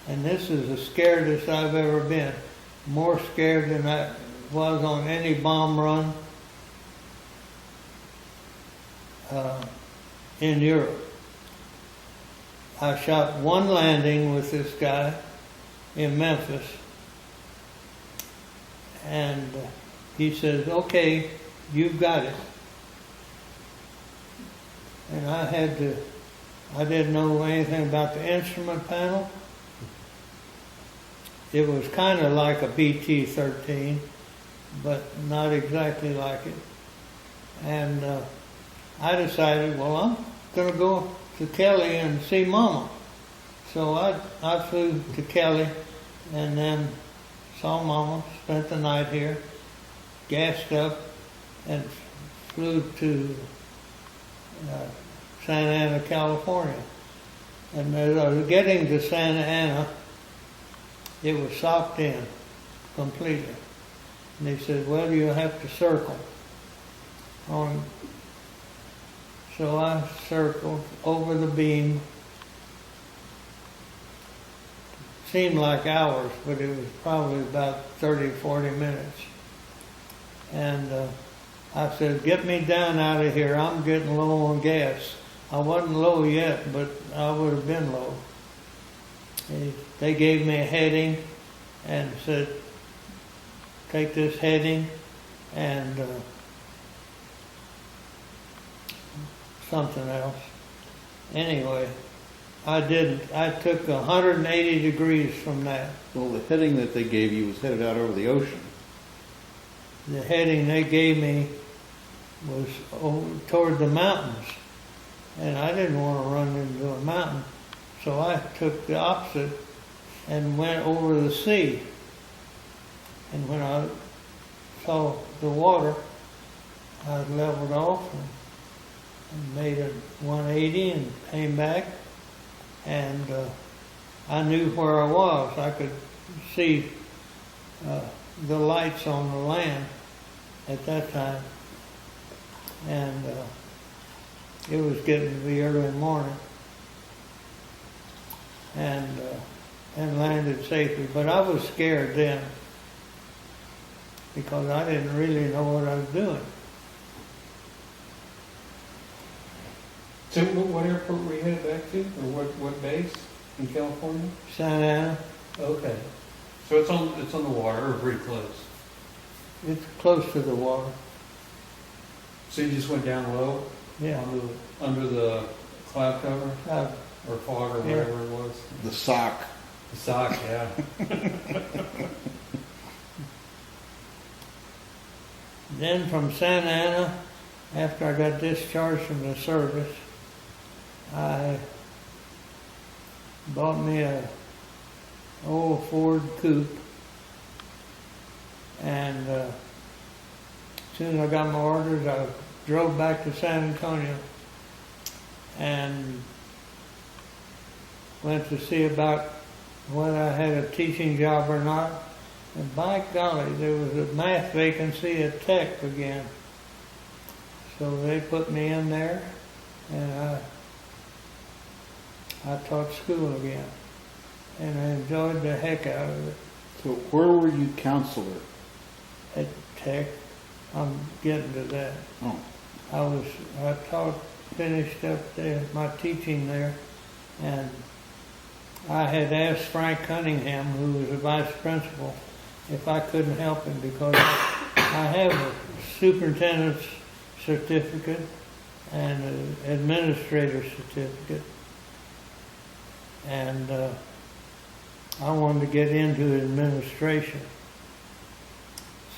and this is the scaredest I've ever been. More scared than I was on any bomb run in Europe. I shot one landing with this guy in Memphis, and he says, "Okay, you've got it." And I didn't know anything about the instrument panel. It was kind of like a BT-13, but not exactly like it. And I decided, well, I'm going to go to Kelly and see Mama. So I flew to Kelly and then saw Mama, spent the night here, gassed up, and flew to Santa Ana, California. And as I was getting to Santa Ana, it was socked in completely. And they said, "Well, you have to circle." So I circled over the beam. Seemed like hours, but it was probably about 30, 40 minutes. And I said, "Get me down out of here. I'm getting low on gas." I wasn't low yet, but I would have been low. They gave me a heading and said, "Take this heading and something else." Anyway, I didn't. I took 180 degrees from that. Well, the heading that they gave you was headed out over the ocean. The heading they gave me was over toward the mountains, and I didn't want to run into a mountain, so I took the opposite and went over the sea. And when I saw the water, I leveled off and made a 180 and came back, and I knew where I was. I could see the lights on the land at that time, and it was getting to be early morning, and landed safely. But I was scared then because I didn't really know what I was doing. So what airport were you headed back to, or what base in California? Santa Ana, Okay. So it's on the water, or pretty close. it's close to the water. So you just went down low? Yeah. Under the cloud cover? Uh, Or fog, or Yeah. whatever it was? The sock. The sock, yeah. Then from Santa Ana, after I got discharged from the service, I bought me a old Ford Coupe, and as soon as I got my orders, I drove back to San Antonio and went to see about whether I had a teaching job or not. And by golly, there was a math vacancy at Tech again. So they put me in there, and I taught school again. And I enjoyed the heck out of it. So where were you counselor? At Tech, I'm getting to that. Oh, I finished up there, my teaching there, and I had asked Frank Cunningham, who was the vice principal, if I couldn't help him because I have a superintendent's certificate and an administrator's certificate, and I wanted to get into administration.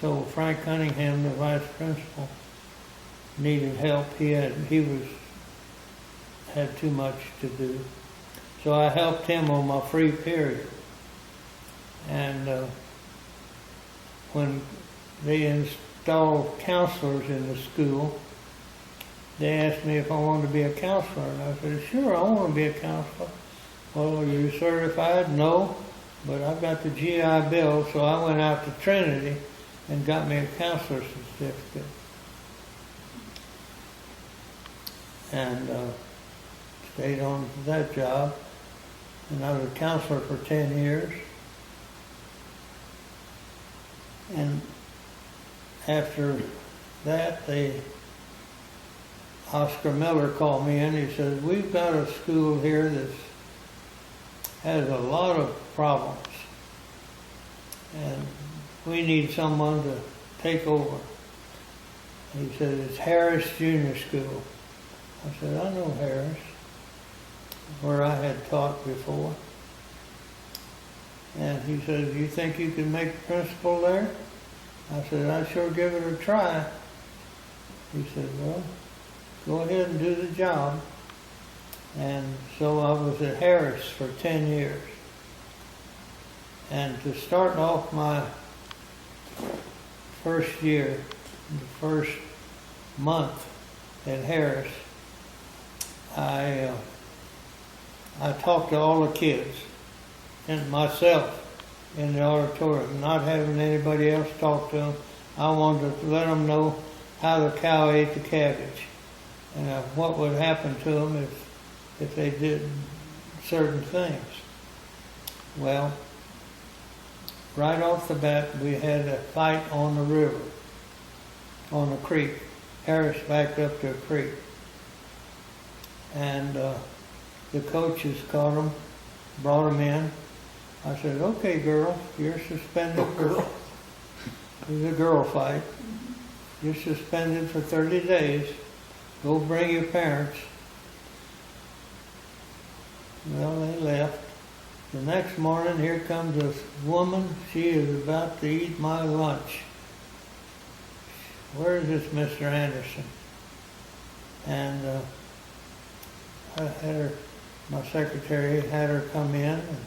So Frank Cunningham, the vice principal, needed help. He had too much to do. So I helped him on my free period. And when they installed counselors in the school, they asked me if I wanted to be a counselor. And I said, sure, I want to be a counselor. Well, are you certified? No, but I've got the GI Bill, so I went out to Trinity and got me a counselor's certificate. And stayed on that job. And I was a counselor for 10 years. And after that, Oscar Miller called me in. He said, we've got a school here that has a lot of problems. And we need someone to take over. He said, it's Harris Junior School. I said, I know Harris, where I had taught before. And he said, you think you can make principal there? I said, I'd sure give it a try. He said, well, go ahead and do the job. And so I was at Harris for 10 years. And to start off my first year, the first month at Harris, I talked to all the kids and myself in the auditorium, not having anybody else talk to them. I wanted to let them know how the cow ate the cabbage and what would happen to them if they did certain things. Well, right off the bat, we had a fight on the river, on a creek. Harris backed up to a creek. And the coaches caught them, brought them in. I said, okay, girls, you're suspended. It was a girl fight. You're suspended for 30 days. Go bring your parents. Well, they left. The next morning, here comes this woman. She is about to eat my lunch. Where is this Mr. Anderson? And I had her, my secretary had her come in, and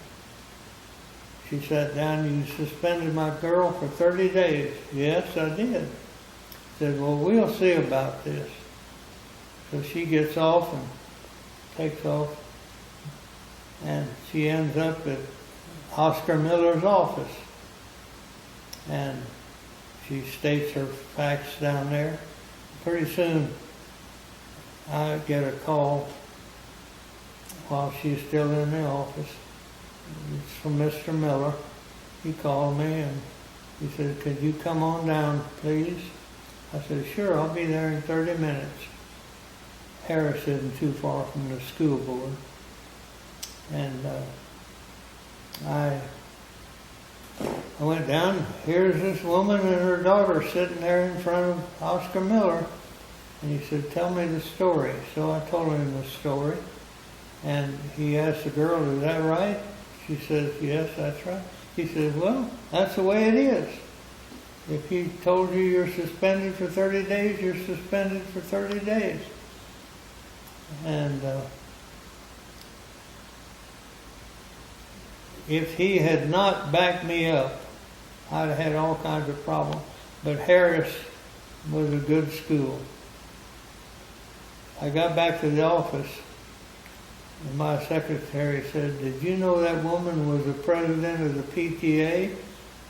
she sat down. You suspended my girl for 30 days. Yes, I did. Said, well, we'll see about this. So she gets off and takes off, and she ends up at Oscar Miller's office. And she states her facts down there. Pretty soon, I get a call while she's still in the office. It's from Mr. Miller. He called me and he said, could you come on down, please? I said, sure, I'll be there in 30 minutes. Harris isn't too far from the school board. And I went down. Here's this woman and her daughter sitting there in front of Oscar Miller. And he said, tell me the story. So I told him the story. And he asked the girl, is that right? She says, yes, that's right. He says, well, that's the way it is. If he told you you're suspended for 30 days, you're suspended for 30 days. And if he had not backed me up, I'd have had all kinds of problems. But Harris was a good school. I got back to the office, and my secretary said, "Did you know that woman was the president of the PTA?"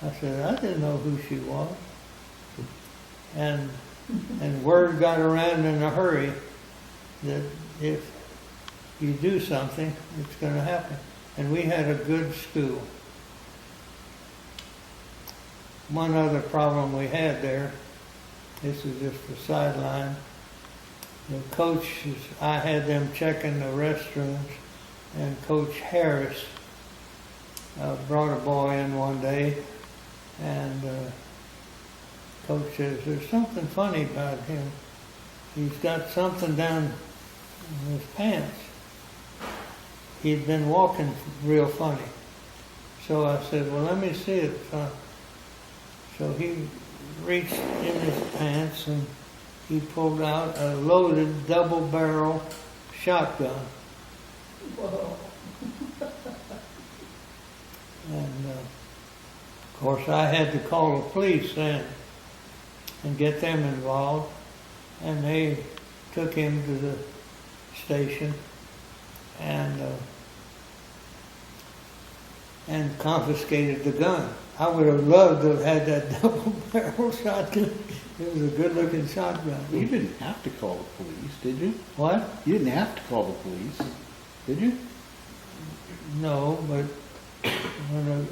I said, "I didn't know who she was." And word got around in a hurry that if you do something, it's going to happen. And we had a good school. One other problem we had there, this is just a sideline, the coaches, I had them checking the restrooms, and Coach Harris brought a boy in one day, and Coach says, "There's something funny about him. He's got something down in his pants." He'd been walking real funny. So I said, "Well, let me see it, son." So he reached in his pants and he pulled out a loaded double-barrel shotgun. Whoa. And of course I had to call the police then and get them involved. And they took him to the station and confiscated the gun. I would have loved to have had that double-barrel shotgun. It was a good-looking shotgun. You didn't have to call the police, did you? What? You didn't have to call the police, did you? No, but when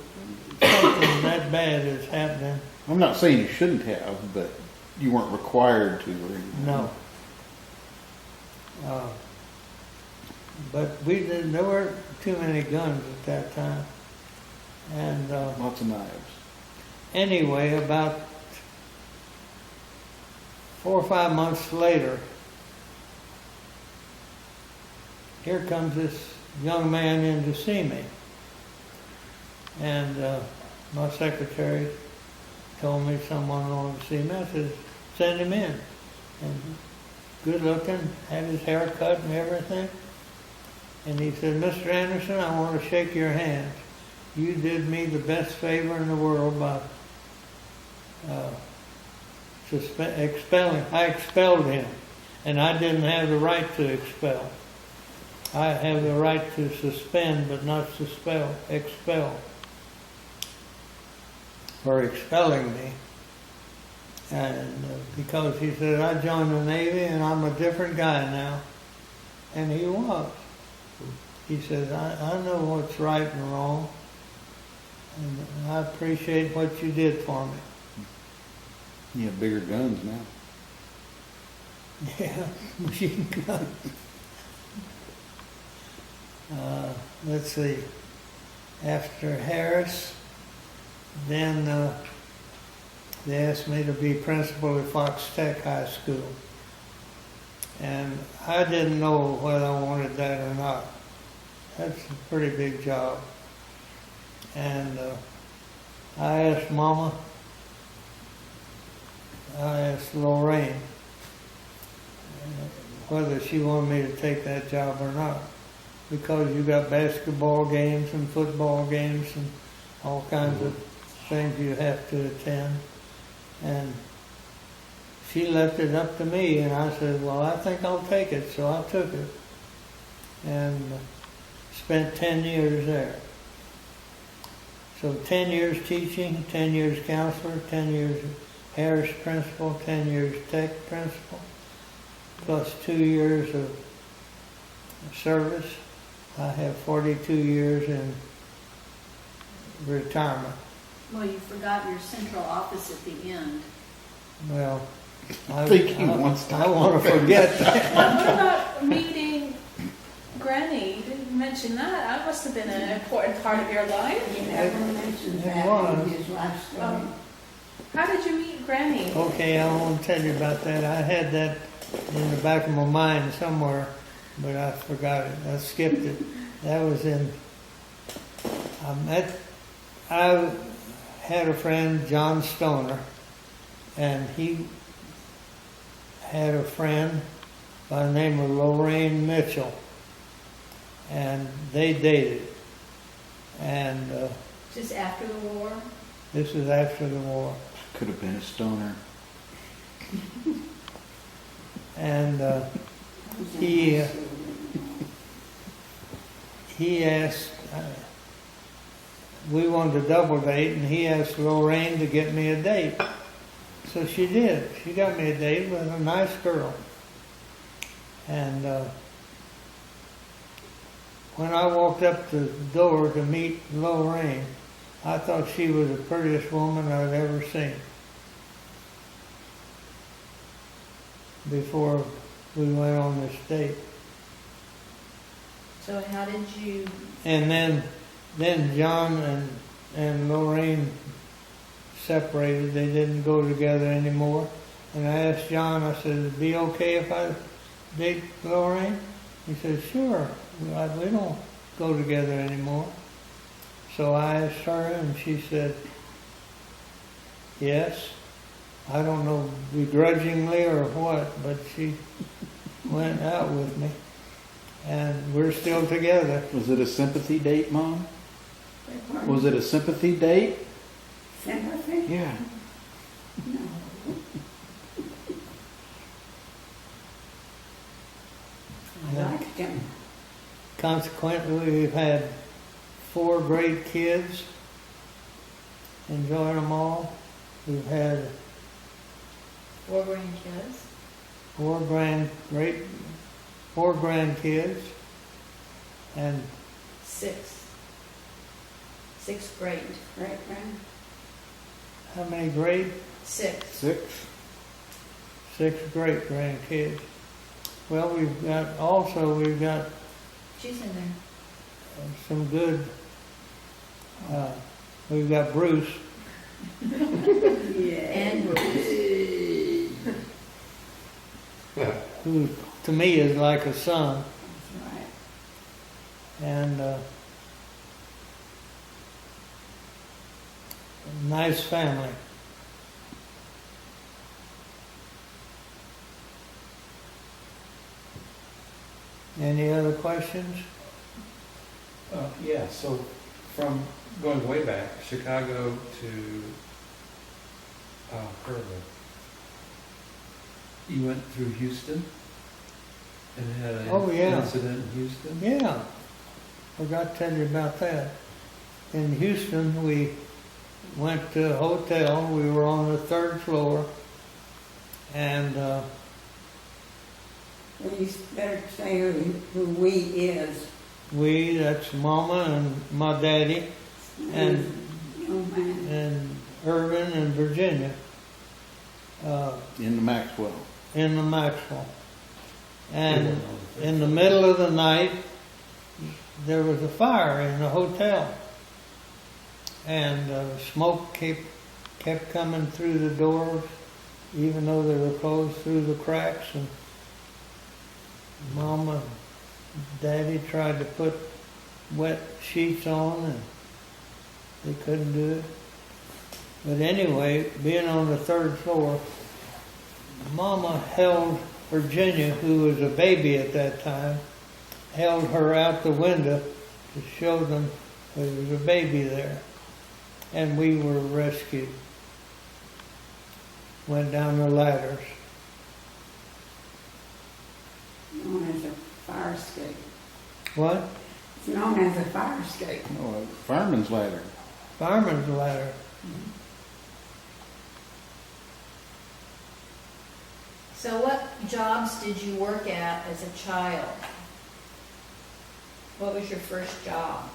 something that bad is happening, I'm not saying you shouldn't have, but you weren't required to or anything. no. But there weren't too many guns at that time. And Lots of knives. anyway, about 4 or 5 months later, here comes this young man in to see me. And my secretary told me someone wanted to see me. I said, "Send him in." And good looking, had his hair cut and everything. And he said, "Mr. Anderson, I want to shake your hand. You did me the best favor in the world by expelling. I expelled him, and I didn't have the right to expel. I have the right to suspend, but not expel. For expelling me. And because he said, I joined the Navy and I'm a different guy now." And he was. He said, I know what's right and wrong, and I appreciate what you did for me. You have bigger guns now. Yeah, machine gun. Let's see. After Harris, then they asked me to be principal at Fox Tech High School. And I didn't know whether I wanted that or not. That's a pretty big job. And I asked Mama, I asked Lorraine whether she wanted me to take that job or not. Because you got basketball games and football games and all kinds of things you have to attend. And she left it up to me, and I said, well, I think I'll take it. So I took it and spent 10 years there. So 10 years teaching, 10 years counselor, 10 years Harris principal, 10 years Tech principal, plus 2 years of service. I have 42 years in retirement. Well, you forgot your central office at the end. Well, I think he wants to. I want to forget that. What about meeting Granny? You didn't mention that. That must have been an important part of your life. He never mentioned It that was. in his life story. How did you meet Granny? Okay, I want to tell you about that. I had that in the back of my mind somewhere, but I forgot it. I skipped it. That was in, I had a friend, John Stoner, and he had a friend by the name of Lorraine Mitchell, and they dated. And Just after the war? this is after the war. Could have been a stoner. And he asked, we wanted to double date, and he asked Lorraine to get me a date. So she did. She got me a date with a nice girl. And when I walked up the door to meet Lorraine, I thought she was the prettiest woman I'd ever seen. Before we went on this date. So how did you, And then John and Lorraine separated. They didn't go together anymore. And I asked John, I said, "It'd be okay if I date Lorraine?" He said, "Sure. We don't go together anymore." So I asked her, and she said, "Yes." I don't know begrudgingly or what, but she went out with me. And we're still together. Was it a sympathy date, Mom? Was it a sympathy date? Sympathy? Yeah. No. I liked him. Consequently, we've had 4 great kids. Enjoying them all. We've had 4 grandkids? 4 grandkids, and 6. 6th grade. Great grand. how many great? 6. 6. 6 great grandkids. Well, we've got She's in there. some good. We've got Bruce, Yeah. And who to me is like a son, That's right. and a nice family. Any other questions? Yeah, so from going way back, Chicago to Kerrville, you went through Houston and had an Oh, yeah. incident in Houston? Yeah, forgot to tell you about that. In Houston, we went to a hotel. We were on the 3rd floor, and Well, you better say who we is. that's Mama and my daddy, and Oh, man. and Irvin and Virginia In the Maxwell. in the Maxwell. And in the middle of the night, there was a fire in the hotel, and smoke kept coming through the doors, even though they were closed, through the cracks. And Mama and Daddy tried to put wet sheets on, and they couldn't do it. But anyway, being on the 3rd floor, Mama held Virginia, who was a baby at that time, held her out the window to show them there was a baby there. And we were rescued. Went down the ladders. Known as a fire escape. What? It's known as a fire escape. Oh, a fireman's ladder. Fireman's ladder. so what jobs did you work at as a child? What was your first job?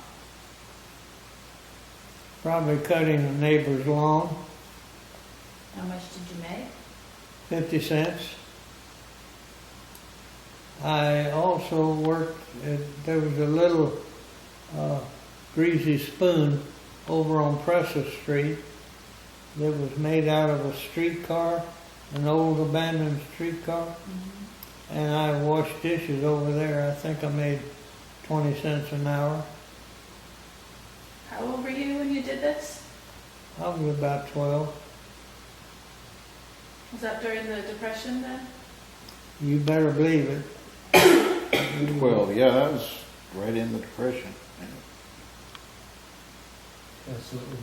Probably cutting the neighbor's lawn. How much did you make? 50 cents. I also worked there was a little greasy spoon over on Presser Street that was made out of a streetcar, an old abandoned streetcar. And I washed dishes over there. I think I made 20 cents an hour. How old were you when you did this? I was about 12. Was that during the Depression then? You better believe it. Well, yeah, that was right in the Depression. That's what was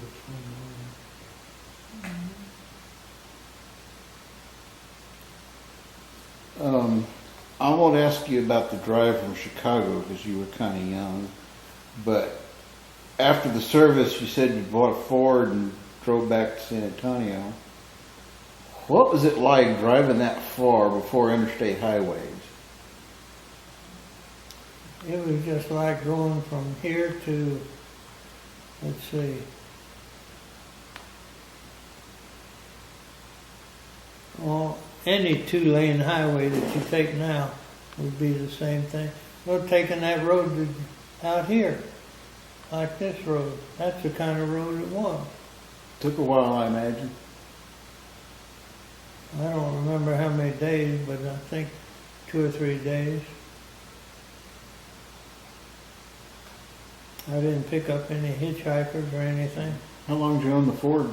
I won't ask you about the drive from Chicago because you were kind of young, but after the service, you said you bought a Ford and drove back to San Antonio. What was it like driving that far before interstate highways? It was just like going from here to, let's see, well, any two-lane highway that you take now would be the same thing. We're taking that road out here, like this road. That's the kind of road it was. Took a while, I imagine. I don't remember how many days, but I think 2 or 3 days. I didn't pick up any hitchhikers or anything. How long did you own the Ford?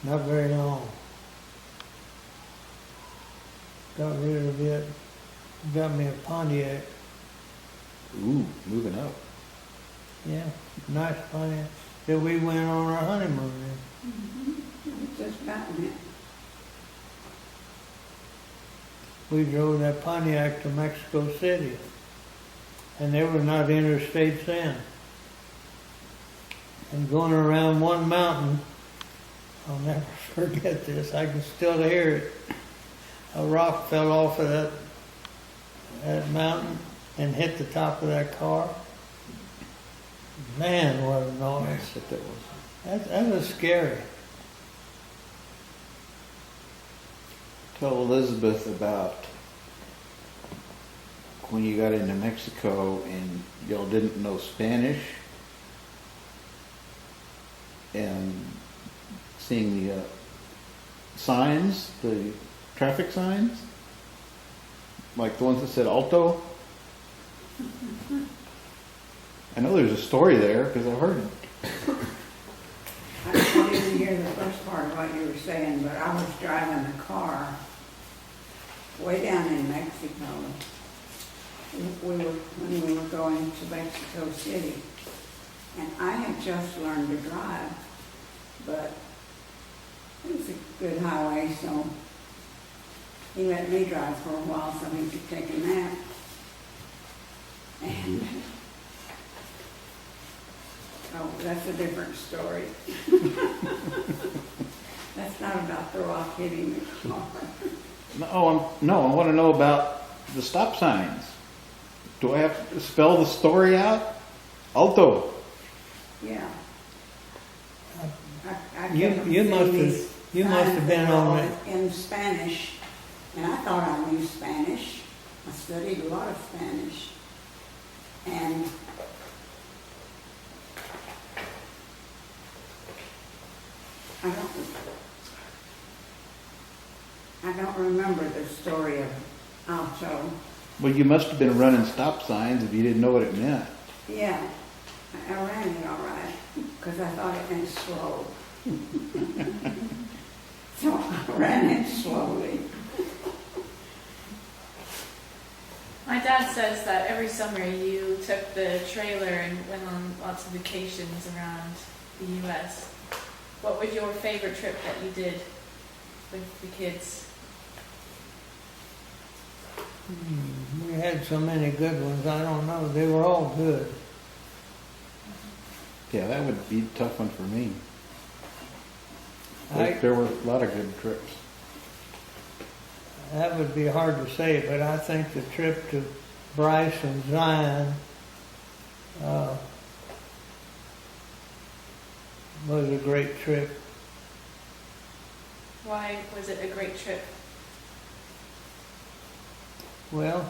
Not very long. Got rid of it. Got me a Pontiac. Ooh, moving up. Yeah, nice Pontiac. That we went on our honeymoon in. Just gotten it. We drove that Pontiac to Mexico City. And there were not interstates then. And going around one mountain, I'll never forget this. I can still hear it. A rock fell off of that mountain and hit the top of that car. Man, what a noise. What that was. That was scary. Tell Elizabeth about when you got into Mexico and y'all didn't know Spanish and seeing the signs, the traffic signs, like the ones that said Alto. I know there's a story there because I heard it. I didn't hear the first part of what you were saying, but I was driving the car way down in Mexico. When we were going to Mexico City. And I had just learned to drive, but it was a good highway, so he let me drive for a while so he could take a nap. And oh, that's a different story. That's not about the rock hitting the car. No, I want to know about the stop signs. Do I have to spell the story out? Alto. Yeah. I You kept must have- seeing these you must have been signs on that were in Spanish, and I thought I knew Spanish. I studied a lot of Spanish, and I don't remember the story of Alto. Well, you must have been running stop signs if you didn't know what it meant. Yeah, I ran it all right because I thought it meant slow. So I ran it slowly. My dad says that every summer you took the trailer and went on lots of vacations around the U.S. What was your favorite trip that you did with the kids? We had so many good ones, I don't know. They were all good. Yeah, that would be a tough one for me. I- There were a lot of good trips. That would be hard to say, but I think the trip to Bryce and Zion was a great trip. Why was it a great trip? Well,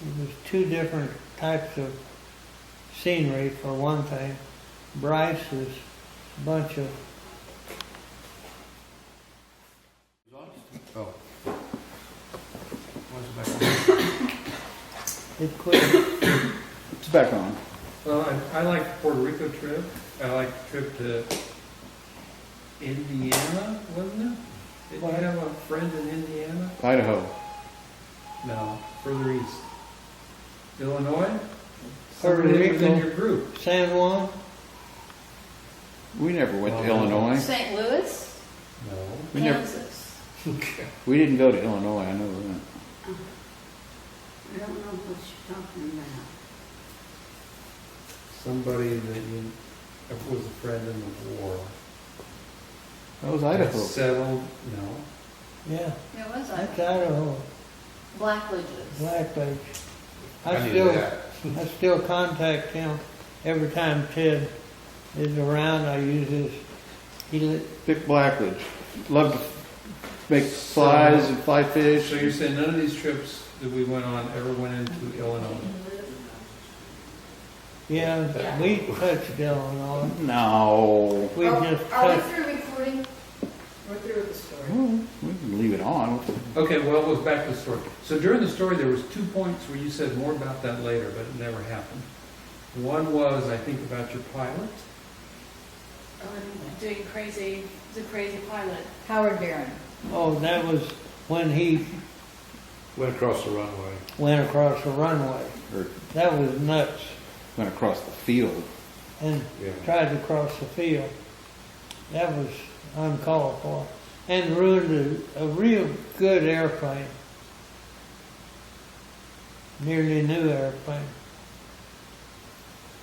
it was 2 different types of scenery for one thing. Bryce is a bunch of Oh. it quit. It's back on. Well, I like the Puerto Rico trip. I like the trip to Indiana, wasn't it? Did you What? have a friend in Indiana? Idaho. No, further east. Illinois? Puerto Somebody was in Rico. your group. San Juan? We never went to Oh, Illinois. St. Louis, No. We never. Kansas. We didn't go to Illinois. I know that. I don't know what you're talking about. Somebody that you, was a friend in the war. That was Idaho. Settled, no. Yeah, It was that's like Idaho, Blackledges. Blackledge. I I knew still, that. I still contact him every time Ted is around. I use his, Dick Blackledge. Loved to make flies and fly fish. So you're saying none of these trips that we went on ever went into Illinois? yeah, we touched Illinois. No. We just Are we touched, through recording? We're through with the story. Well, we can leave it on. Okay, well, it goes back to the story. So during the story, there was 2 points where you said more about that later, but it never happened. One was, I think, about your pilot. Doing crazy, the crazy pilot. Howard Barron. oh, that was when he Went across the runway. went across the runway. Or That was nuts. went across the field. And Yeah. tried to cross the field. That was uncalled for. And ruined a real good airplane. Nearly new airplane.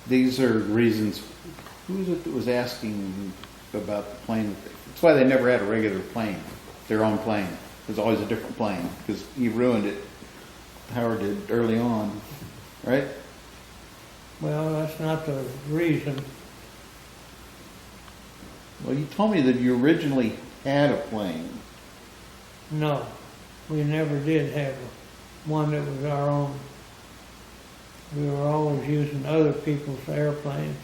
These are reasons. Who was it that was asking about the plane? That's why they never had a regular plane, their own plane. It was always a different plane because he ruined it. Howard did early on, right? Well, that's not the reason. Well, you told me that you originally had a plane. No, we never did have one that was our own. We were always using other people's airplanes.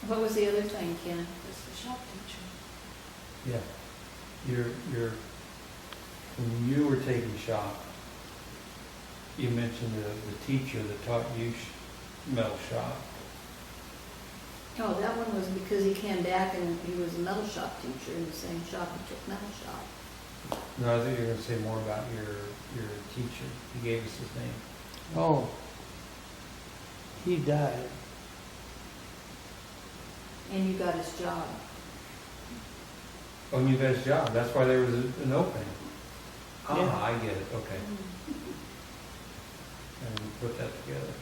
What was the other thing, Ken? Was the shop teacher. Yeah. When you were taking shop, you mentioned the teacher that taught you metal shop. Oh, that one was because he came back and he was a metal shop teacher in the same shop he took metal shop. No, I think you were going to say more about your teacher. He gave us his name. Oh, he died. And you got his job. Oh, and you got his job. That's why there was an opening. Yeah. Ah, I get it. Okay. And we put that together.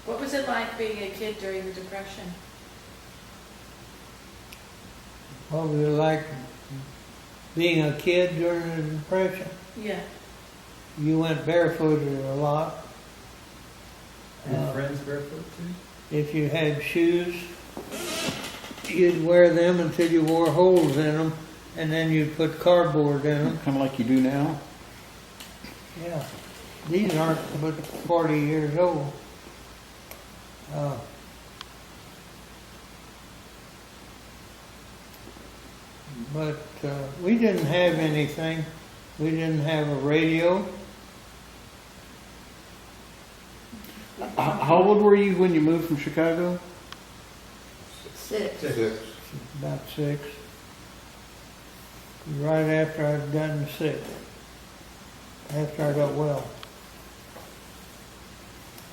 What was it like being a kid during the Depression? What was it like being a kid during the Depression? Yeah. You went barefooted a lot. Your friends barefoot too? If you had shoes, you'd wear them until you wore holes in them, and then you'd put cardboard in them. Kind of like you do now. Yeah. These aren't but 40 years old. But we didn't have anything. We didn't have a radio. How old were you when you moved from Chicago? 6. Six. About 6. Right after I'd gotten sick. After I got well.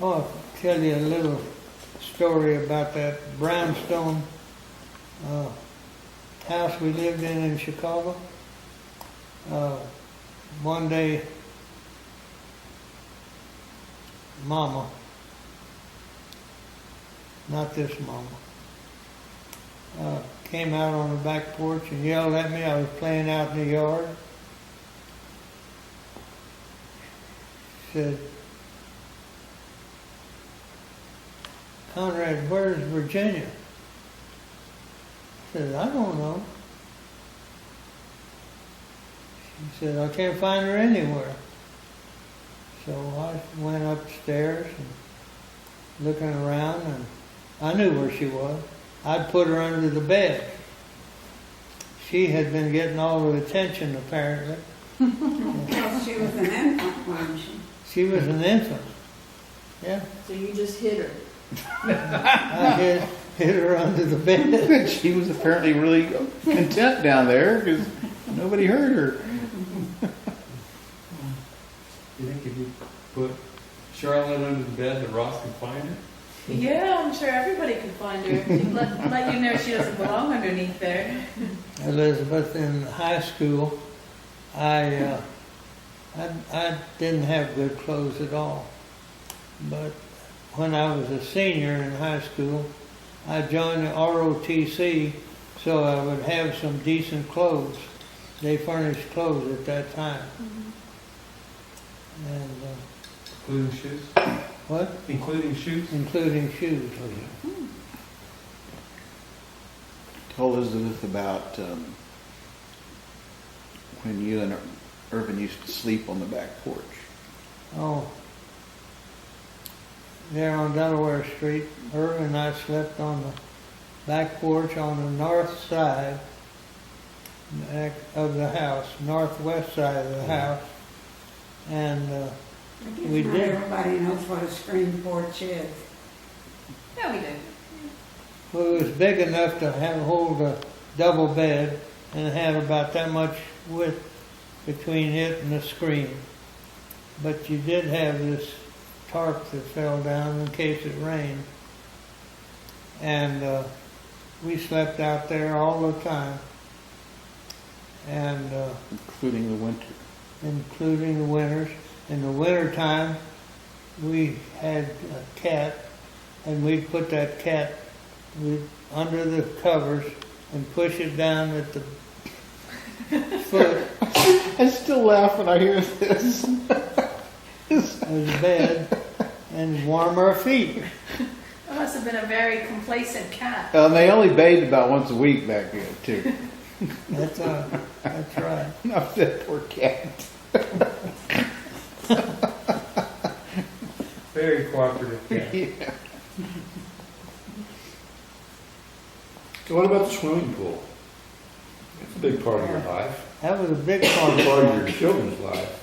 Oh, I'll tell you a little story about that brownstone house we lived in Chicago. One day, Mama, not this Mama, came out on the back porch and yelled at me. I was playing out in the yard. Said, "Conrad, where's Virginia?" I said, "I don't know." She said, "I can't find her anywhere." So I went upstairs and looking around, and I knew where she was. I'd put her under the bed. She had been getting all the attention, apparently. Well, she was an infant, wasn't she? She was an infant. Yeah, So you just hit her. I hit her under the bed. She was apparently really content down there because nobody heard her. You think if you put Charlotte under the bed, that Ross could find her? Yeah, I'm sure everybody could find her. Let you know she doesn't belong underneath there. Elizabeth, in high school, I didn't have good clothes at all. But when I was a senior in high school, I joined the ROTC so I would have some decent clothes. They furnished clothes at that time. And Including shoes? what? Including shoes? Including shoes. Tell Elizabeth about when you and Irvin used to sleep on the back porch. Oh, there on Delaware Street, Irvin and I slept on the back porch on the north side of the house, northwest side of the house. And I guess We not did. everybody knows what a screen porch is. Yeah, we do. well, it was big enough to hold a double bed and it had about that much width between it and the screen. But you did have this tarp that fell down in case it rained. And we slept out there all the time. And Including the winter. including the winters. In the wintertime, we had a cat, and we'd put that cat under the covers and push it down at the foot I still laugh when I hear this. of the bed and warm our feet. It must have been a very complacent cat. They only bathed about once a week back then, too. That's right. Not that poor cat. Very cooperative cat. Yeah. So what about the swimming pool? It's a big part of your life. That was a big part It's of part of it. your children's life.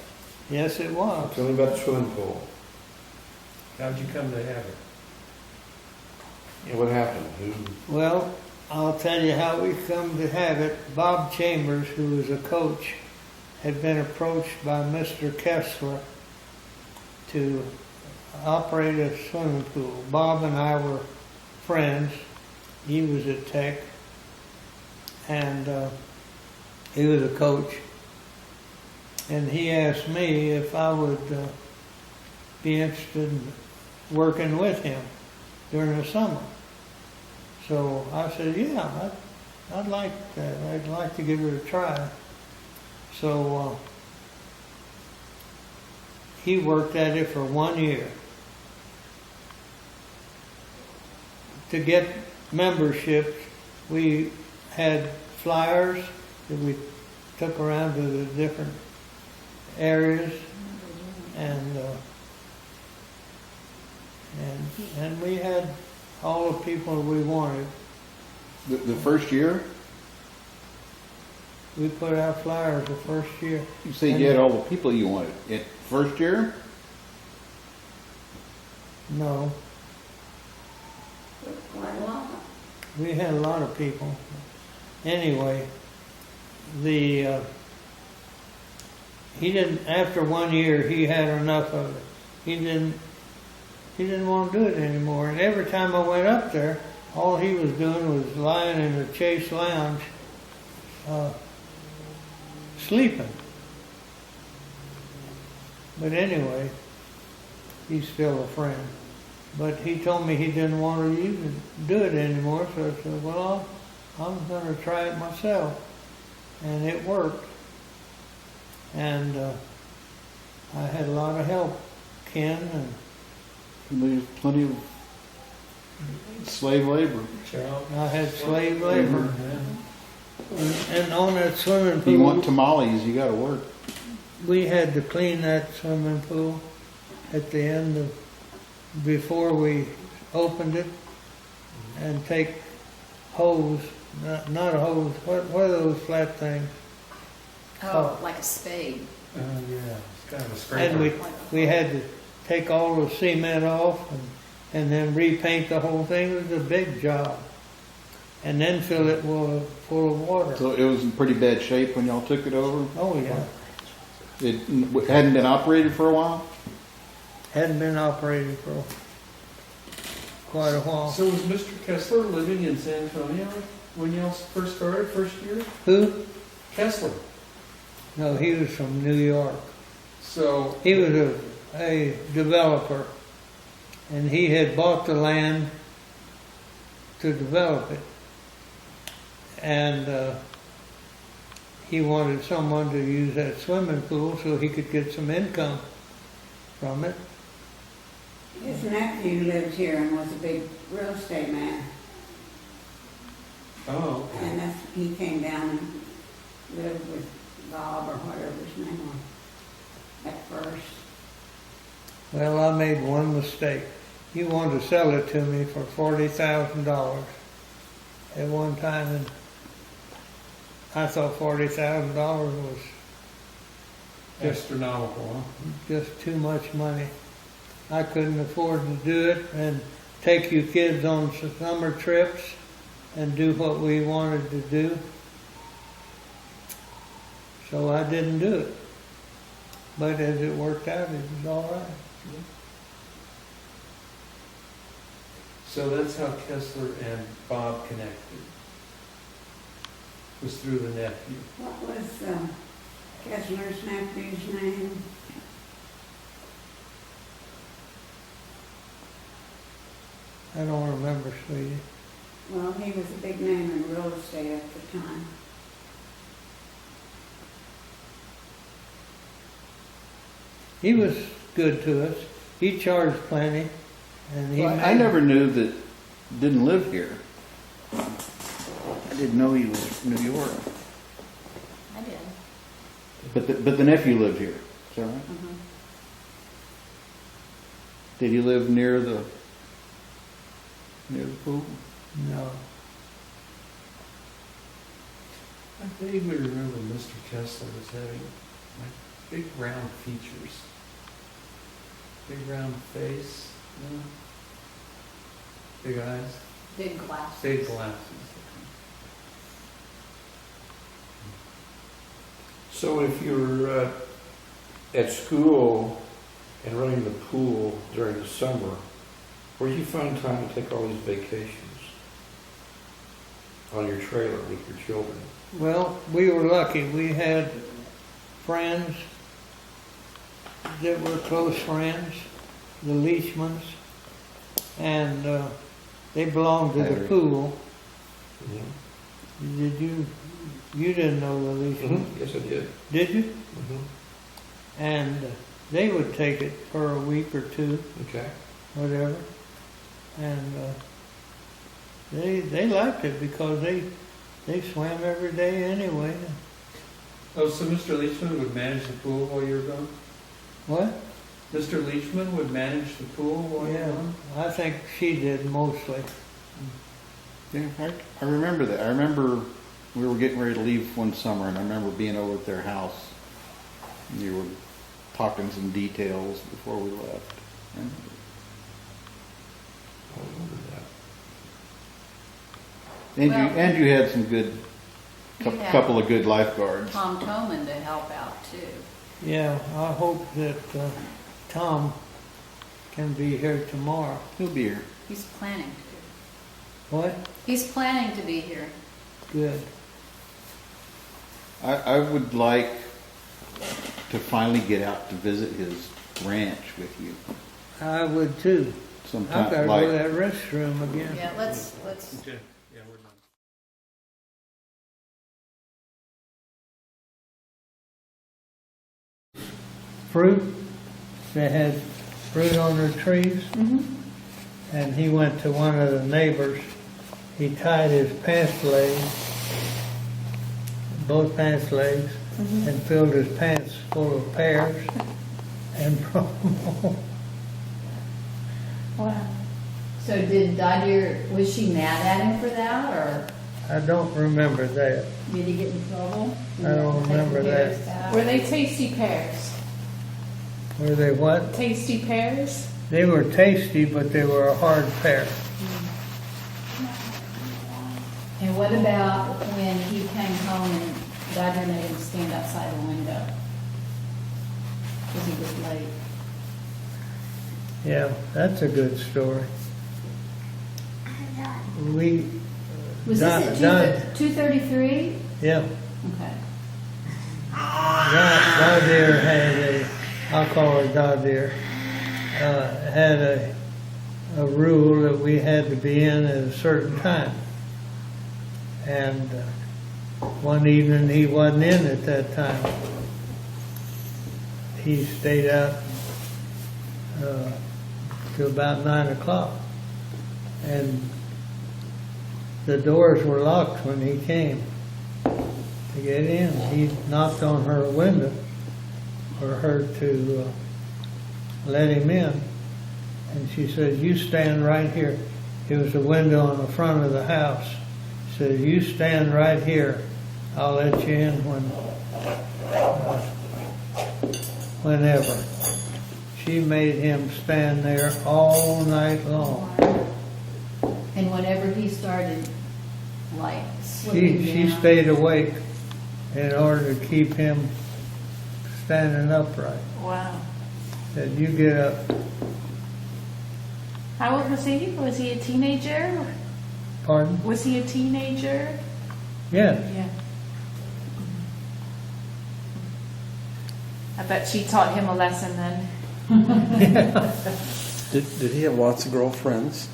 Yes, it was. Tell me about the swimming pool. How'd you come to have it? Yeah, what happened? Well, I'll tell you how we come to have it. Bob Chambers, who was a coach, had been approached by Mr. Kessler to operate a swimming pool. Bob and I were friends. He was at Tech, and he was a coach. And he asked me if I would be interested in working with him during the summer. So I said, yeah, I'd like that. I'd like to give it a try. So he worked at it for 1 year. To get memberships, we had flyers that we took around to the different areas, and we had all the people we wanted. The first year? We put out flyers the first year. You said you had all the people you wanted. First year? No, Quite a lot. we had a lot of people. Anyway, he didn't. After 1 year, he had enough of it. He didn't want to do it anymore. And every time I went up there, all he was doing was lying in the Chase Lounge, sleeping. But anyway, he's still a friend. But he told me he didn't want to do it anymore, so I said, well, I'm going to try it myself. And it worked. And I had a lot of help. Ken and There's plenty of slave labor. Child. I had slave labor. And on that swimming If you pool, want tamales, you gotta work. we had to clean that swimming pool at the end of, before we opened it, and take hose, not a hose, what are those flat things? Oh, like a spade. Yeah, it's kind of a And scraper. we had to take all the cement off and then repaint the whole thing. It was a big job. And then fill it full of water. So it was in pretty bad shape when y'all took it over? Oh, yeah. It hadn't been operated for a while? Hadn't been operated for quite a while. So was Mr. Kessler living in San Antonio when y'all first started, first year? Who? Kessler. No, he was from New York. So He was a developer, and he had bought the land to develop it. And he wanted someone to use that swimming pool so he could get some income from it. His nephew lived here and was a big real estate man. oh, And he came down and lived with Bob or whatever his name was at first. Well, I made one mistake. He wanted to sell it to me for $40,000 at one time, and I thought $40,000 was astronomical, huh? just too much money. I couldn't afford to do it and take you kids on summer trips and do what we wanted to do. So I didn't do it. But as it worked out, it was all right. So that's how Kessler and Bob connected. Was through the nephew. What was Kessler's nephew's name? I don't remember, sweetie. Well, he was a big name in real estate at the time. He was good to us. He charged plenty, and he. I never knew that didn't live here. I didn't know he was from New York. I did. But the nephew lived here. Is that right? Mhm. Did he live near the pool? No. I vaguely remember Mr. Kessler was having like big round features. Big round face, no? Big eyes, Big glasses. big glasses. So if you're at school and running the pool during the summer, where do you find time to take all these vacations on your trailer with your children? Well, we were lucky. We had friends that were close friends, the Leachmans, and they belonged to the Harry. pool. Mm-hmm. Did you didn't know the Leachmans, Yes, I did. did you? Mm-hmm. And they would take it for a week or two, Okay. whatever. And they liked it because they swam every day anyway. Oh, so Mr. Leachman would manage the pool while you were gone? What? Mr. Leachman would manage the pool while you were Yeah, gone? I think she did mostly. Yeah, I remember that. I remember we were getting ready to leave one summer, and I remember being over at their house. And you were talking some details before we left. I remember that. And Well- and you had some good, You had couple of good lifeguards. Tom Toman to help out too. Yeah, I hope that Tom can be here tomorrow. He'll be here. He's planning to. What? He's planning to be here. Good. I would like to finally get out to visit his ranch with you I would too. I've sometime. got to Like, go to that restroom again. Yeah, let's. Okay, yeah, we're done. Fruit. They had fruit on their trees. Mm-hmm. And he went to one of the neighbors. He tied his pants legs, both pants legs, and filled his pants full of pears and brought them home. Wow. So did Dodger, was she mad at him for that, or I don't remember that. did he get in trouble? I don't remember that. Were they tasty pears? Were they what? Tasty pears? They were tasty, but they were a hard pear. And what about when he came home and Dodger made him stand outside the window? Because he was late. Yeah, that's a good story. We, Was Don- this Don- at 2:33? yeah, Okay. Dodger had I'll call her Dodger, had a rule that we had to be in at a certain time. And one evening he wasn't in at that time. He stayed out till about 9 o'clock. And the doors were locked when he came to get in. He knocked on her window for her to let him in. And she said, "You stand right here." It was a window on the front of the house. She said, "You stand right here. I'll let you in whenever." She made him stand there all night long. And whenever he started, like, She slipping down. stayed awake in order to keep him standing upright. Wow. Said, "You get up." How old was he? Was he a teenager? Pardon? Was he a teenager? Yes. Yeah. I bet she taught him a lesson then. Did he have lots of girlfriends?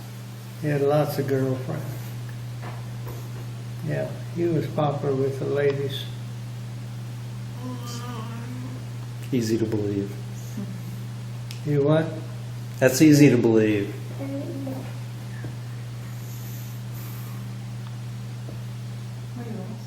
He had lots of girlfriends. Yeah, he was popular with the ladies. Easy to believe. You what? That's easy to believe. What else?